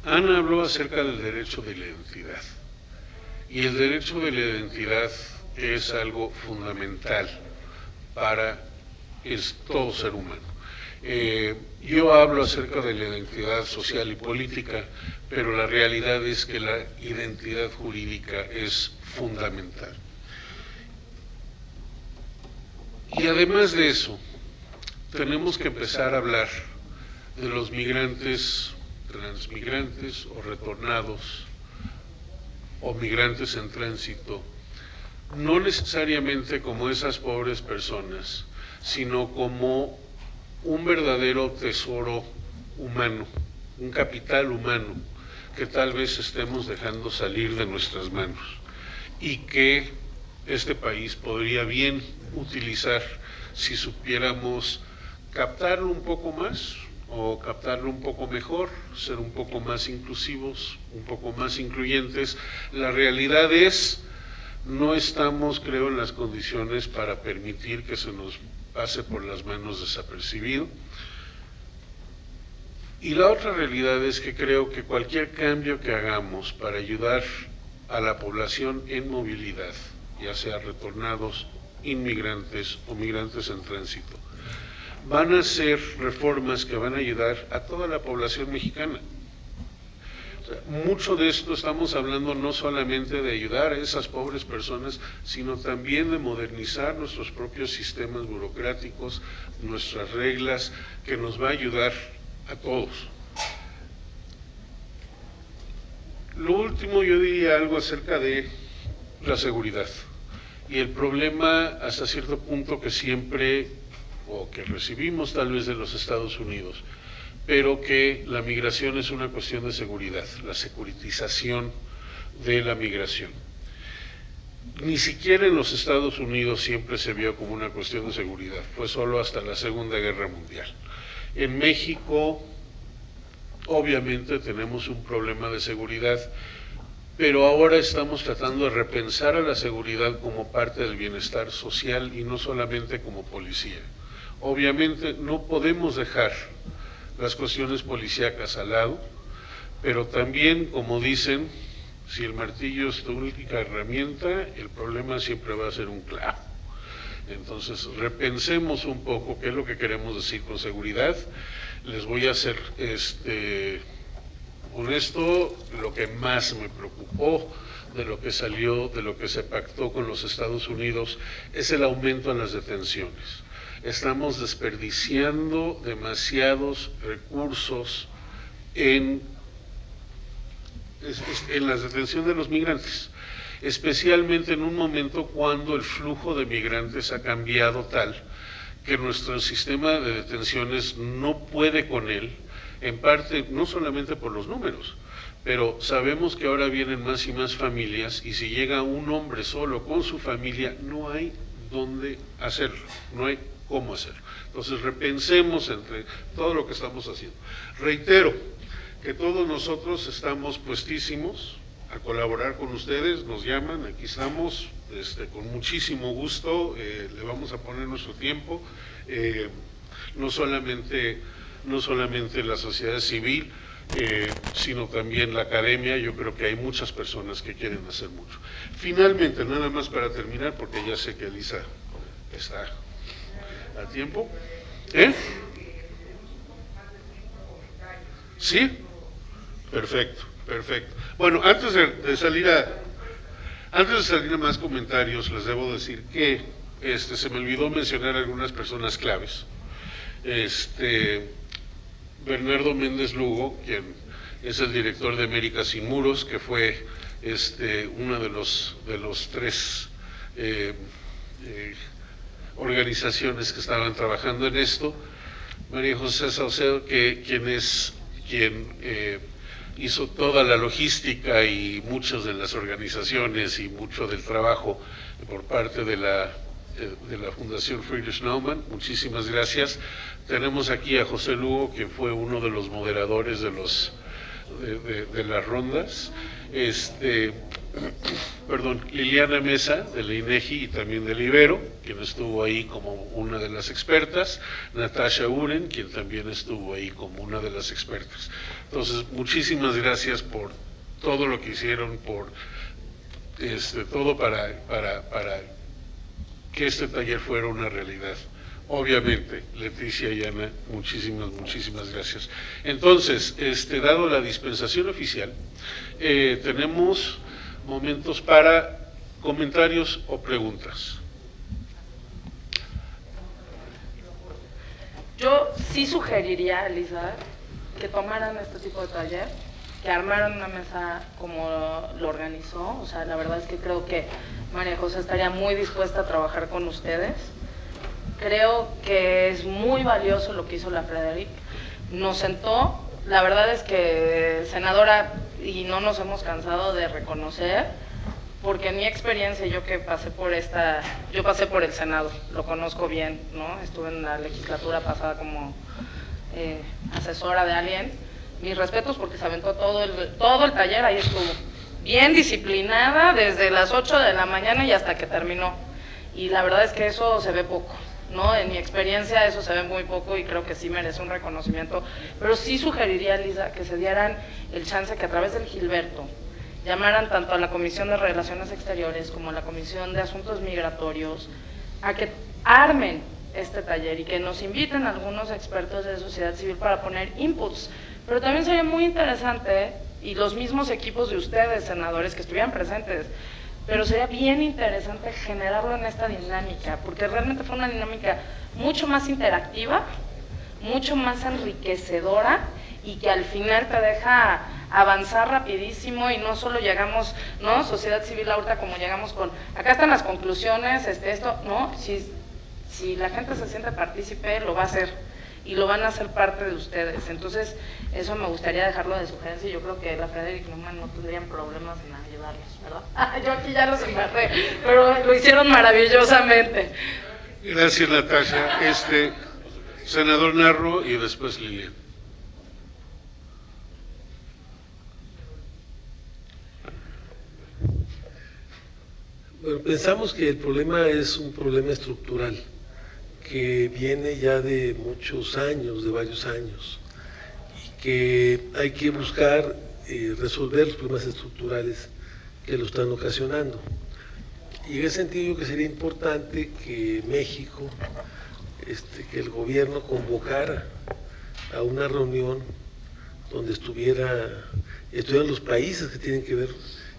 Ana habló acerca del derecho de la identidad, y el derecho de la identidad es algo fundamental para todo ser humano. Yo hablo acerca de la identidad social y política, pero la realidad es que la identidad jurídica es fundamental. Y además de eso, tenemos que empezar a hablar de los migrantes, transmigrantes o retornados, o migrantes en tránsito, no necesariamente como esas pobres personas, sino como un verdadero tesoro humano, un capital humano que tal vez estemos dejando salir de nuestras manos y que este país podría bien utilizar si supiéramos captarlo un poco más o captarlo un poco mejor, ser un poco más inclusivos, un poco más incluyentes. La realidad es, no estamos, creo, en las condiciones para permitir que se nos pase por las manos desapercibido. Y la otra realidad es que creo que cualquier cambio que hagamos para ayudar a la población en movilidad, ya sea retornados, inmigrantes o migrantes en tránsito, van a ser reformas que van a ayudar a toda la población mexicana. O sea, mucho de esto estamos hablando no solamente de ayudar a esas pobres personas, sino también de modernizar nuestros propios sistemas burocráticos, nuestras reglas, que nos va a ayudar a todos. Lo último, yo diría algo acerca de la seguridad y el problema hasta cierto punto que siempre, o que recibimos tal vez de los Estados Unidos, pero que la migración es una cuestión de seguridad, la securitización de la migración. Ni siquiera en los Estados Unidos siempre se vio como una cuestión de seguridad, fue solo hasta la Segunda Guerra Mundial. En México, obviamente tenemos un problema de seguridad, pero ahora estamos tratando de repensar a la seguridad como parte del bienestar social y no solamente como policía. Obviamente no podemos dejar las cuestiones policíacas al lado, pero también, como dicen, si el martillo es tu única herramienta, el problema siempre va a ser un clavo. Entonces, repensemos un poco qué es lo que queremos decir con seguridad. Les voy a ser honesto, lo que más me preocupó de lo que salió, de lo que se pactó con los Estados Unidos, es el aumento en las detenciones. Estamos desperdiciando demasiados recursos en la detención de los migrantes, especialmente en un momento cuando el flujo de migrantes ha cambiado tal que nuestro sistema de detenciones no puede con él, en parte no solamente por los números, pero sabemos que ahora vienen más y más familias y si llega un hombre solo con su familia no hay dónde hacerlo, no hay cómo hacerlo. Entonces repensemos entre todo lo que estamos haciendo. Reitero que todos nosotros estamos puestísimos a colaborar con ustedes, nos llaman, aquí estamos, con muchísimo gusto, le vamos a poner nuestro tiempo, no solamente la sociedad civil, sino también la academia. Yo creo que hay muchas personas que quieren hacer mucho. Finalmente, nada más para terminar, porque ya sé que Elisa está a tiempo. ¿Sí? Perfecto, perfecto. Bueno, antes de salir a más comentarios, les debo decir que se me olvidó mencionar algunas personas claves. Bernardo Méndez Lugo, quien es el director de América Sin Muros, que fue uno de los tres organizaciones que estaban trabajando en esto. María José Saucedo, quien hizo toda la logística y muchas de las organizaciones y mucho del trabajo por parte de la Fundación Friedrich Naumann. Muchísimas gracias. Tenemos aquí a José Lugo, quien fue uno de los moderadores de las rondas. Liliana Mesa, de la INEGI y también del Ibero, quien estuvo ahí como una de las expertas, Natasha Uren, quien también estuvo ahí como una de las expertas. Entonces, muchísimas gracias por todo lo que hicieron, por todo para que este taller fuera una realidad. Obviamente, Leticia y Ana, muchísimas gracias. Entonces, dado la dispensación oficial, tenemos momentos para comentarios o preguntas.
Yo sí sugeriría, Elisa, que tomaran este tipo de taller, que armaran una mesa como lo organizó. O sea, la verdad es que creo que María José estaría muy dispuesta a trabajar con ustedes. Creo que es muy valioso lo que hizo la Frederic. Nos sentó, la verdad es que, senadora, y no nos hemos cansado de reconocer, porque en mi experiencia, yo pasé por el Senado, lo conozco bien, ¿no? Estuve en la legislatura pasada como asesora de alguien. Mis respetos, porque se aventó todo el taller, ahí estuvo, bien disciplinada, desde las 8 de la mañana y hasta que terminó. Y la verdad es que eso se ve poco, ¿no? En mi experiencia eso se ve muy poco y creo que sí merece un reconocimiento, pero sí sugeriría, Lisa, que se dieran el chance que a través del Gilberto llamaran tanto a la Comisión de Relaciones Exteriores como a la Comisión de Asuntos Migratorios a que armen este taller y que nos inviten a algunos expertos de sociedad civil para poner inputs. Pero también sería muy interesante, y los mismos equipos de ustedes, senadores, que estuvieran presentes, pero sería bien interesante generarlo en esta dinámica, porque realmente fue una dinámica mucho más interactiva, mucho más enriquecedora, y que al final te deja avanzar rapidísimo y no solo llegamos, ¿no? Sociedad civil ahorita como llegamos con, acá están las conclusiones, esto, ¿no? Si la gente se siente partícipe, lo va a hacer, y lo van a hacer parte de ustedes. Entonces, eso me gustaría dejarlo de sugerencia, y yo creo que la Frederic Neumann no tendrían problemas en ayudarlos, ¿verdad? Yo aquí ya los embarré, pero lo hicieron maravillosamente.
Gracias, Natasha. Senador Narro y después Lilian.
Bueno, pensamos que el problema es un problema estructural que viene ya de muchos años, de varios años, y que hay que buscar resolver los problemas estructurales que lo están ocasionando. Y en ese sentido yo creo que sería importante que México, que el gobierno convocara a una reunión donde estuvieran los países que tienen que ver,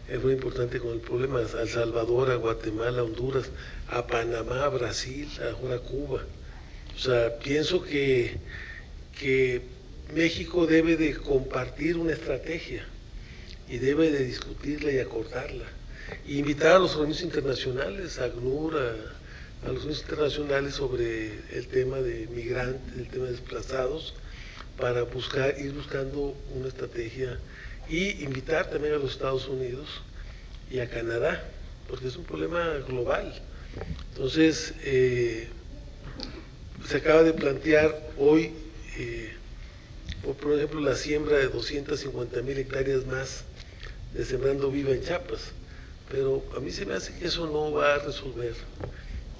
es muy importante con el problema, a El Salvador, a Guatemala, a Honduras, a Panamá, a Brasil, ahora a Cuba. O sea, pienso que México debe de compartir una estrategia y debe de discutirla y acordarla. Y invitar a los organismos internacionales, a ACNUR, a los organismos internacionales sobre el tema de migrantes, el tema de desplazados, para ir buscando una estrategia, y invitar también a los Estados Unidos y a Canadá, porque es un problema global. Entonces, se acaba de plantear hoy, por ejemplo, la siembra de 250,000 hectáreas más de Sembrando Viva en Chiapas, pero a mí se me hace que eso no va a resolver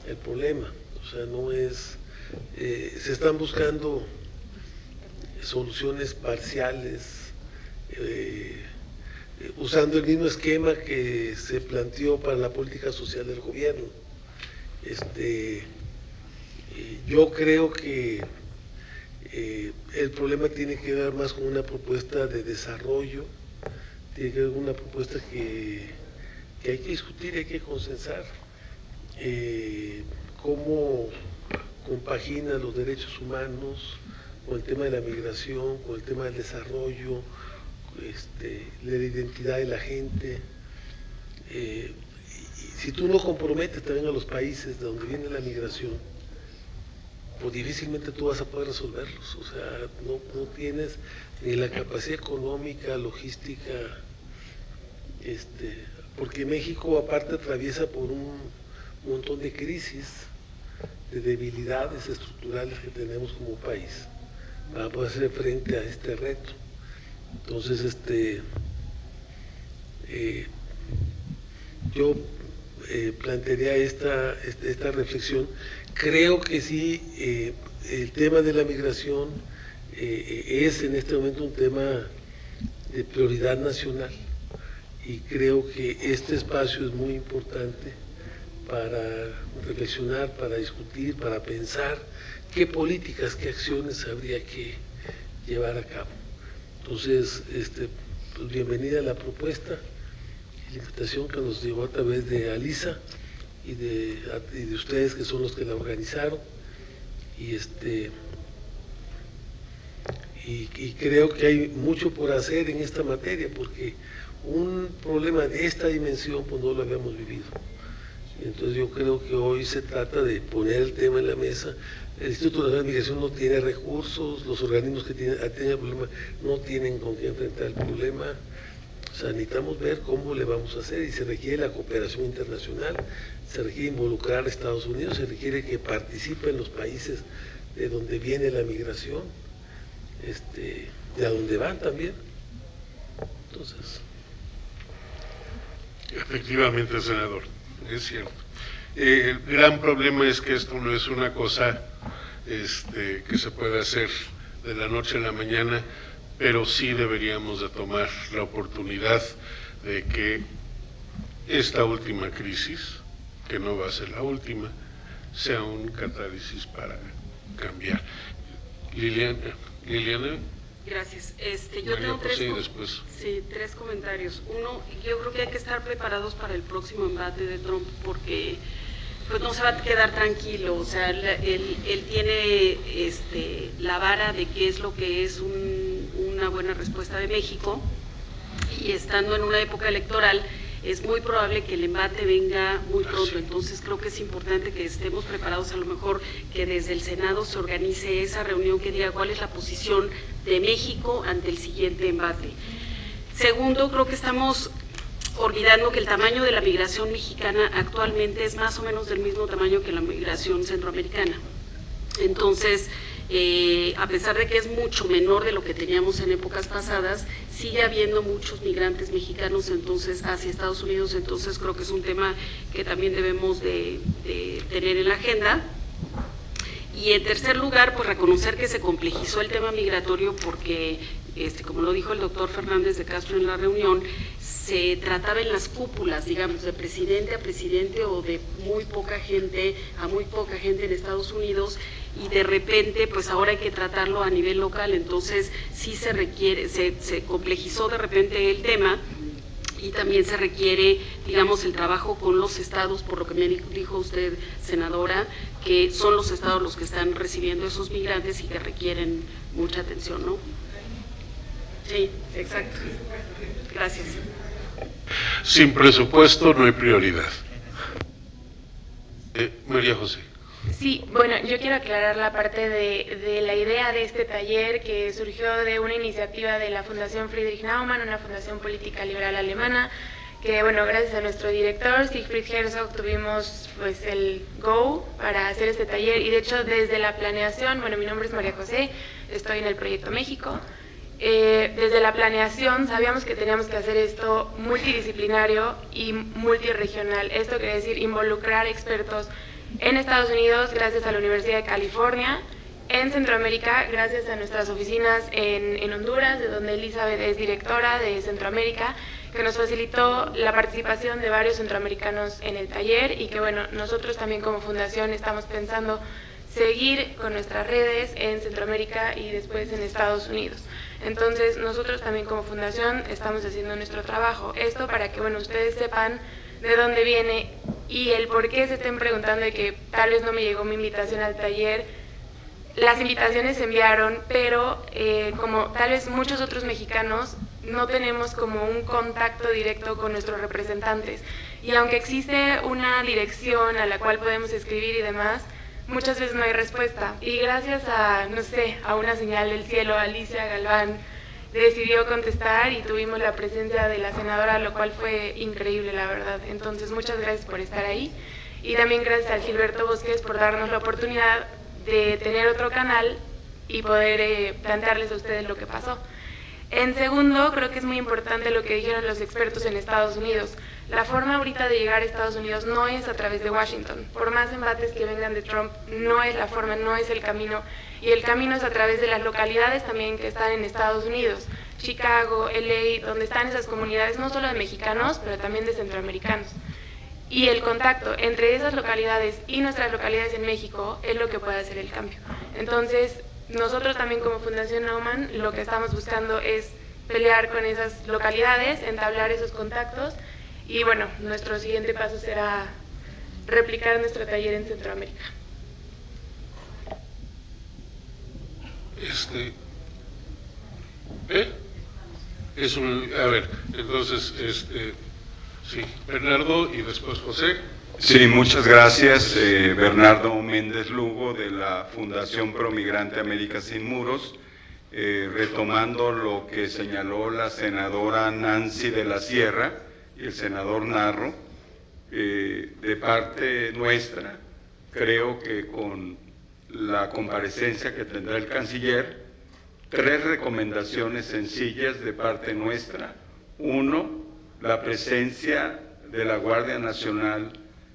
el problema. O sea, no es, se están buscando soluciones parciales, usando el mismo esquema que se planteó para la política social del gobierno. Yo creo que el problema tiene que ver más con una propuesta de desarrollo, tiene que ver con una propuesta que hay que discutir, hay que consensar, cómo compagina los derechos humanos con el tema de la migración, con el tema del desarrollo, la identidad de la gente. Y si tú no comprometes también a los países de donde viene la migración, pues difícilmente tú vas a poder resolverlos. O sea, no tienes ni la capacidad económica, logística, porque México aparte atraviesa por un montón de crisis, de debilidades estructurales que tenemos como país para poder hacer frente a este reto. Entonces, yo plantearía esta reflexión. Creo que sí, el tema de la migración es en este momento un tema de prioridad nacional y creo que este espacio es muy importante para reflexionar, para discutir, para pensar qué políticas, qué acciones habría que llevar a cabo. Entonces, pues bienvenida a la propuesta y la invitación que nos llegó a través de Alisa y de ustedes que son los que la organizaron y creo que hay mucho por hacer en esta materia porque un problema de esta dimensión pues no lo habíamos vivido. Entonces yo creo que hoy se trata de poner el tema en la mesa. El Instituto Nacional de Migración no tiene recursos, los organismos que tienen el problema no tienen con qué enfrentar el problema. O sea, necesitamos ver cómo le vamos a hacer y se requiere la cooperación internacional, se requiere involucrar a Estados Unidos, se requiere que participen los países de donde viene la migración, de a dónde van también. Entonces.
Efectivamente, senador, es cierto. El gran problema es que esto no es una cosa que se puede hacer de la noche a la mañana, pero sí deberíamos de tomar la oportunidad de que esta última crisis, que no va a ser la última, sea un catálisis para cambiar. Liliana.
Gracias. Yo tengo tres comentarios. Uno, yo creo que hay que estar preparados para el próximo embate de Trump porque pues no se va a quedar tranquilo. O sea, él tiene la vara de qué es lo que es una buena respuesta de México y estando en una época electoral es muy probable que el embate venga muy pronto, entonces creo que es importante que estemos preparados, a lo mejor que desde el Senado se organice esa reunión que diga cuál es la posición de México ante el siguiente embate. Segundo, creo que estamos olvidando que el tamaño de la migración mexicana actualmente es más o menos del mismo tamaño que la migración centroamericana. Entonces, a pesar de que es mucho menor de lo que teníamos en épocas pasadas, sigue habiendo muchos migrantes mexicanos entonces hacia Estados Unidos, entonces creo que es un tema que también debemos de tener en la agenda. Y en tercer lugar, pues reconocer que se complejizó el tema migratorio porque, como lo dijo el doctor Fernández de Castro en la reunión, se trataba en las cúpulas, digamos, de presidente a presidente o de muy poca gente a muy poca gente en Estados Unidos, y de repente pues ahora hay que tratarlo a nivel local, entonces sí se requiere, se complejizó de repente el tema y también se requiere, digamos, el trabajo con los estados, por lo que me dijo usted, senadora, que son los estados los que están recibiendo esos migrantes y que requieren mucha atención, ¿no? Sí, exacto. Gracias.
Sin presupuesto no hay prioridad. María José.
Sí, bueno, yo quiero aclarar la parte de la idea de este taller que surgió de una iniciativa de la Fundación Friedrich Naumann, una fundación política liberal alemana, que bueno, gracias a nuestro director Siegfried Herzog tuvimos pues el go para hacer este taller y de hecho desde la planeación, bueno, mi nombre es María José, estoy en el Proyecto México. Desde la planeación sabíamos que teníamos que hacer esto multidisciplinario y multirregional. Esto quiere decir involucrar expertos en Estados Unidos, gracias a la Universidad de California, en Centroamérica, gracias a nuestras oficinas en Honduras, de donde Elizabeth es directora de Centroamérica, que nos facilitó la participación de varios centroamericanos en el taller y que bueno, nosotros también como fundación estamos pensando seguir con nuestras redes en Centroamérica y después en Estados Unidos. Entonces, nosotros también como fundación estamos haciendo nuestro trabajo. Esto para que, bueno, ustedes sepan de dónde viene y el por qué se estén preguntando de que tal vez no me llegó mi invitación al taller. Las invitaciones se enviaron, pero como tal vez muchos otros mexicanos no tenemos como un contacto directo con nuestros representantes. Y aunque existe una dirección a la cual podemos escribir y demás, muchas veces no hay respuesta. Y gracias a, no sé, a una señal del cielo, Alicia Galván decidió contestar y tuvimos la presencia de la senadora, lo cual fue increíble, la verdad. Entonces, muchas gracias por estar ahí. Y también gracias al Gilberto Bosques por darnos la oportunidad de tener otro canal y poder plantearles a ustedes lo que pasó. En segundo, creo que es muy importante lo que dijeron los expertos en Estados Unidos. La forma ahorita de llegar a Estados Unidos no es a través de Washington. Por más embates que vengan de Trump, no es la forma, no es el camino. Y el camino es a través de las localidades también que están en Estados Unidos. Chicago, LA, donde están esas comunidades, no solo de mexicanos, pero también de centroamericanos. Y el contacto entre esas localidades y nuestras localidades en México es lo que puede hacer el cambio. Entonces, nosotros también como Fundación Naumann lo que estamos buscando es pelear con esas localidades, entablar esos contactos y bueno, nuestro siguiente paso será replicar nuestro taller en Centroamérica.
A ver, entonces, sí, Bernardo y después José.
Sí, muchas gracias. Bernardo Méndez Lugo, de la Fundación Promigrante América Sin Muros. Retomando lo que señaló la senadora Nancy de la Sierra y el senador Narro, de parte nuestra, creo que con la comparecencia que tendrá el canciller, 3 recomendaciones sencillas de parte nuestra. 1, la presencia de la Guardia Nacional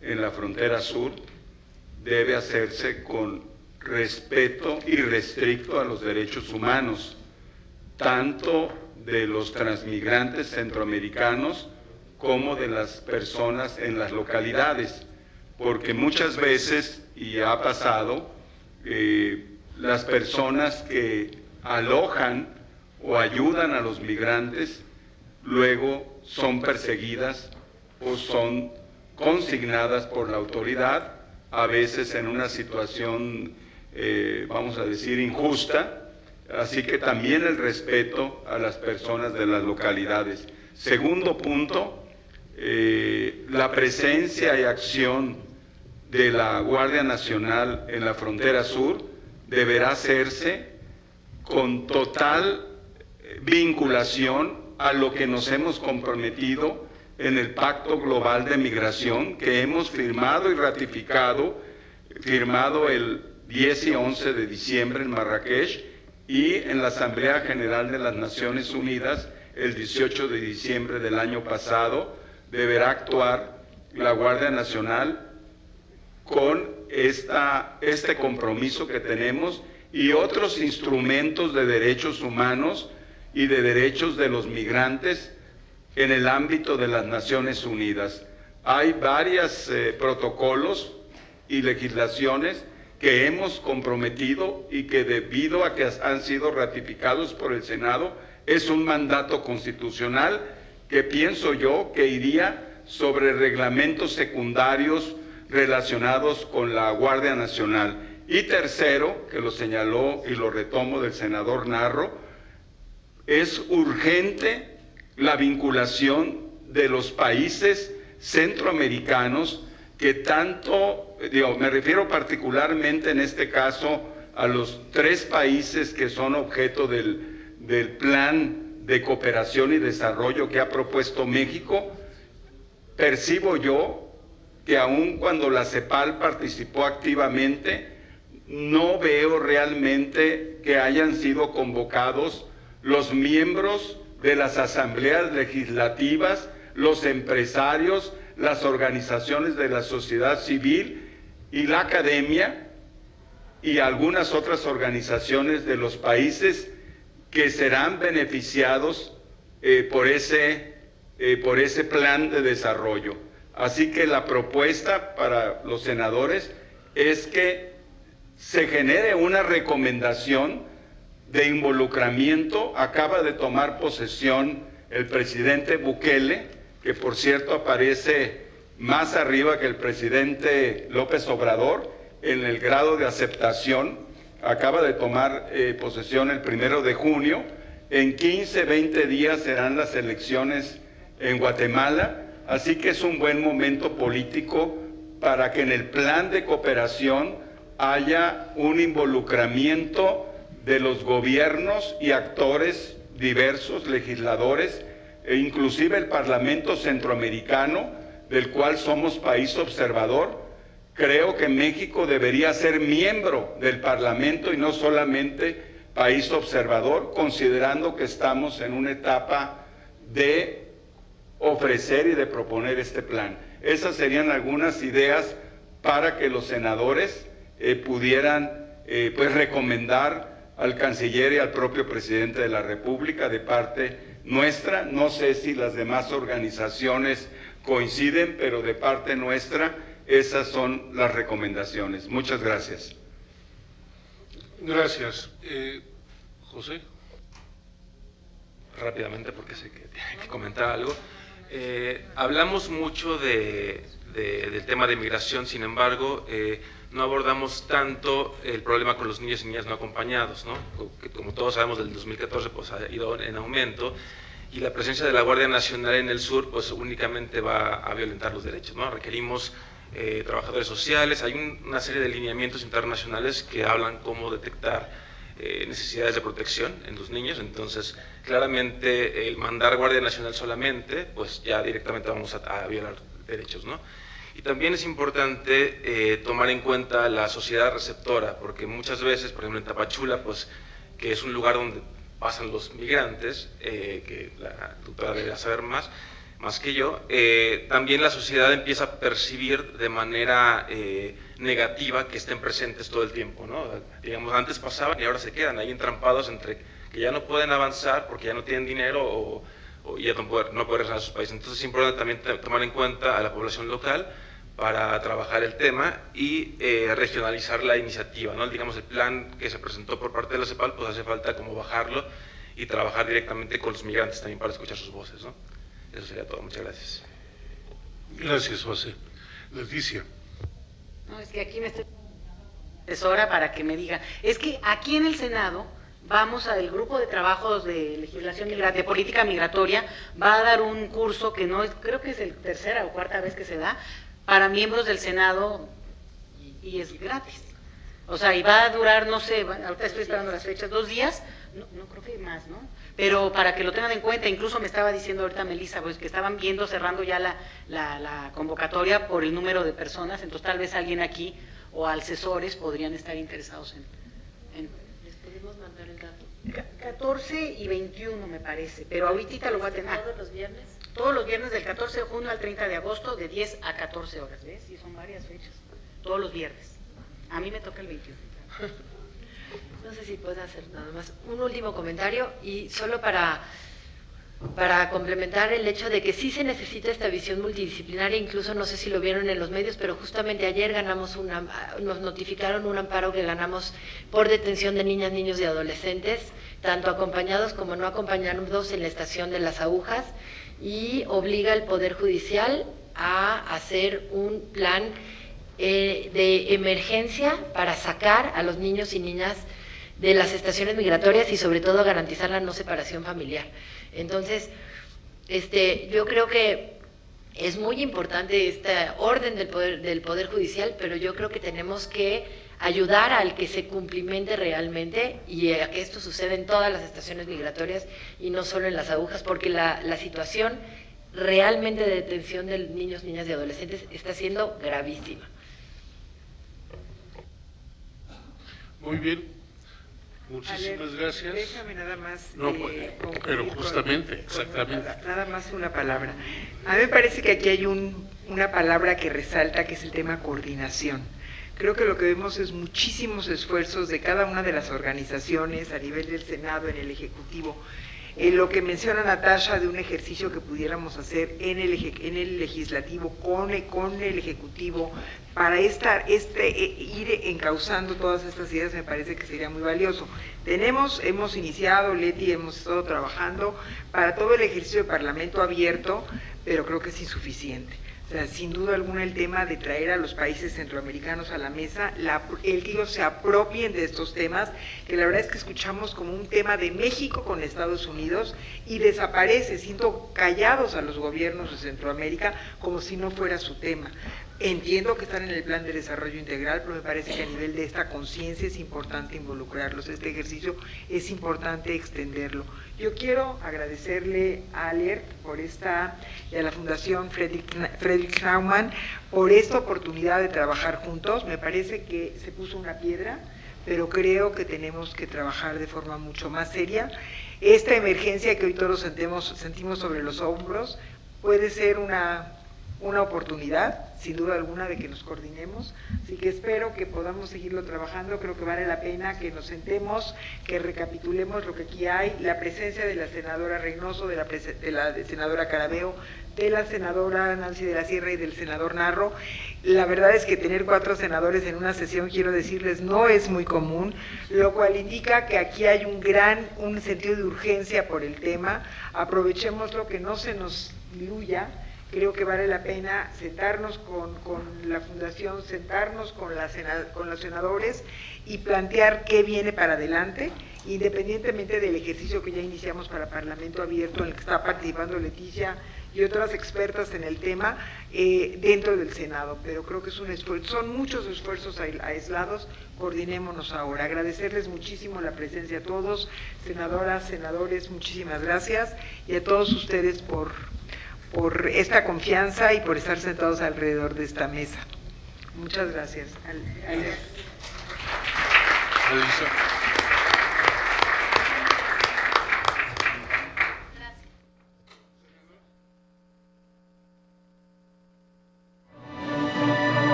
en la frontera sur debe hacerse con respeto irrestricto a los derechos humanos, tanto de los transmigrantes centroamericanos como de las personas en las localidades, porque muchas veces, y ha pasado, las personas que alojan o ayudan a los migrantes luego son perseguidas o son consignadas por la autoridad, a veces en una situación, vamos a decir, injusta. Así que también el respeto a las personas de las localidades. Segundo punto, la presencia y acción de la Guardia Nacional en la frontera sur deberá hacerse con total vinculación a lo que nos hemos comprometido en el Pacto Global de Migración que hemos firmado y ratificado, firmado el 10 y 11 de diciembre en Marrakech y en la Asamblea General de las Naciones Unidas el 18 de diciembre del año pasado. Deberá actuar la Guardia Nacional con este compromiso que tenemos y otros instrumentos de derechos humanos y de derechos de los migrantes en el ámbito de las Naciones Unidas. Hay varios protocolos y legislaciones que hemos comprometido y que debido a que han sido ratificados por el Senado, es un mandato constitucional que pienso yo que iría sobre reglamentos secundarios relacionados con la Guardia Nacional. Y tercero, que lo señaló y lo retomo del senador Narro, es urgente la vinculación de los países centroamericanos que tanto, me refiero particularmente en este caso a los 3 países que son objeto del plan de cooperación y desarrollo que ha propuesto México. Percibo yo que aun cuando la CEPAL participó activamente, no veo realmente que hayan sido convocados los miembros de las asambleas legislativas, los empresarios, las organizaciones de la sociedad civil y la academia y algunas otras organizaciones de los países que serán beneficiados por ese plan de desarrollo. Así que la propuesta para los senadores es que se genere una recomendación de involucramiento. Acaba de tomar posesión el presidente Bukele, que por cierto aparece más arriba que el presidente López Obrador en el grado de aceptación. Acaba de tomar posesión el 1 de junio. En 15, 20 días serán las elecciones en Guatemala, así que es un buen momento político para que en el plan de cooperación haya un involucramiento de los gobiernos y actores diversos, legisladores, e inclusive el Parlamento Centroamericano, del cual somos país observador. Creo que México debería ser miembro del Parlamento y no solamente país observador, considerando que estamos en una etapa de ofrecer y de proponer este plan. Esas serían algunas ideas para que los senadores pudieran pues recomendar al canciller y al propio presidente de la República de parte nuestra. No sé si las demás organizaciones coinciden, pero de parte nuestra esas son las recomendaciones. Muchas gracias.
Gracias. José.
Rápidamente, porque sé que tiene que comentar algo. Hablamos mucho del tema de migración, sin embargo, no abordamos tanto el problema con los niños y niñas no acompañados, ¿no? Que, como todos sabemos, del 2014 pues, ha ido en aumento, y la presencia de la Guardia Nacional en el sur pues únicamente va a violentar los derechos, ¿no? Requerimos trabajadores sociales, hay una serie de lineamientos internacionales que hablan cómo detectar necesidades de protección en los niños. Entonces claramente el mandar Guardia Nacional solamente, pues ya directamente vamos a violar derechos, ¿no? Y también es importante tomar en cuenta la sociedad receptora, porque muchas veces, por ejemplo en Tapachula, pues que es un lugar donde pasan los migrantes, que la doctora debería saber más que yo, también la sociedad empieza a percibir de manera negativa que estén presentes todo el tiempo, ¿no? Digamos, antes pasaban y ahora se quedan ahí entrampados entre que ya no pueden avanzar porque ya no tienen dinero o ya no pueden regresar a sus países. Entonces es importante también tomar en cuenta a la población local para trabajar el tema y regionalizar la iniciativa, ¿no? Digamos, el plan que se presentó por parte de la CEPAL, pues hace falta como bajarlo y trabajar directamente con los migrantes también para escuchar sus voces, ¿no? Eso sería todo. Muchas gracias.
Gracias, José. Leticia.
No, es que aquí me estoy asesora para que me diga. Es que aquí en el Senado vamos al grupo de trabajos de legislación migratoria, de política migratoria, va a dar un curso que no es, creo que es la tercera o cuarta vez que se da, para miembros del Senado y es gratis. O sea, y va a durar, no sé, ahorita estoy esperando las fechas, 2 días, no creo que más, ¿no? Pero para que lo tengan en cuenta, incluso me estaba diciendo ahorita Melissa, pues que estaban viendo, cerrando ya la convocatoria por el número de personas, entonces tal vez alguien aquí o asesores podrían estar interesados en
¿Les podemos mandar el dato?
14 y 21 me parece, pero ahorita lo voy a tener.
¿Todos los viernes?
Todos los viernes del 14 de junio al 30 de agosto, de 10 a 14 horas, ¿ves? Sí, son varias fechas, todos los viernes. A mí me toca el 21.
No sé si puedo hacer nada más un último comentario y solo para complementar el hecho de que sí se necesita esta visión multidisciplinaria, incluso no sé si lo vieron en los medios, pero justamente ayer nos notificaron un amparo que ganamos por detención de niñas, niños y adolescentes, tanto acompañados como no acompañados en la estación de Las Agujas, y obliga al Poder Judicial a hacer un plan de emergencia para sacar a los niños y niñas de las estaciones migratorias y sobre todo garantizar la no separación familiar. Entonces, yo creo que es muy importante esta orden del Poder Judicial, pero yo creo que tenemos que ayudar al que se cumplimente realmente y a que esto suceda en todas las estaciones migratorias y no solo en Las Agujas, porque la situación realmente de detención de niños, niñas y adolescentes está siendo gravísima.
Muy bien, muchísimas gracias.
Déjame nada más.
No, pero justamente, exactamente.
Nada más una palabra. A mí me parece que aquí hay una palabra que resalta, que es el tema coordinación. Creo que lo que vemos es muchísimos esfuerzos de cada una de las organizaciones a nivel del Senado, en el Ejecutivo. Lo que menciona Natasha de un ejercicio que pudiéramos hacer en el Legislativo con el Ejecutivo para ir encauzando todas estas ideas, me parece que sería muy valioso. Hemos iniciado, Leti, hemos estado trabajando para todo el ejercicio de Parlamento abierto, pero creo que es insuficiente. O sea, sin duda alguna el tema de traer a los países centroamericanos a la mesa, el que ellos se apropien de estos temas, que la verdad es que escuchamos como un tema de México con Estados Unidos y desaparece, siendo callados a los gobiernos de Centroamérica como si no fuera su tema. Entiendo que están en el plan de desarrollo integral, pero me parece que a nivel de esta conciencia es importante involucrarlos. Este ejercicio es importante extenderlo. Yo quiero agradecerle a ALERT y a la Fundación Friedrich Naumann por esta oportunidad de trabajar juntos. Me parece que se puso una piedra, pero creo que tenemos que trabajar de forma mucho más seria. Esta emergencia que hoy todos sentimos sobre los hombros puede ser una oportunidad, sin duda alguna, de que nos coordinemos, así que espero que podamos seguirlo trabajando. Creo que vale la pena que nos sentemos, que recapitulemos lo que aquí hay, la presencia de la senadora Reynoso, de la senadora Carabeo, de la senadora Nancy de la Sierra y del senador Narro. La verdad es que tener 4 senadores en una sesión, quiero decirles, no es muy común, lo cual indica que aquí hay un sentido de urgencia por el tema. Aprovechémoslo, que no se nos diluya. Creo que vale la pena sentarnos con la Fundación, sentarnos con los senadores y plantear qué viene para adelante, independientemente del ejercicio que ya iniciamos para Parlamento Abierto, en el que está participando Leticia y otras expertas en el tema dentro del Senado. Pero creo que es un esfuerzo, son muchos esfuerzos aislados, coordinémonos ahora. Agradecerles muchísimo la presencia a todos, senadoras, senadores, muchísimas gracias, y a todos ustedes por esta confianza y por estar sentados alrededor de esta mesa. Muchas gracias.
Alisa.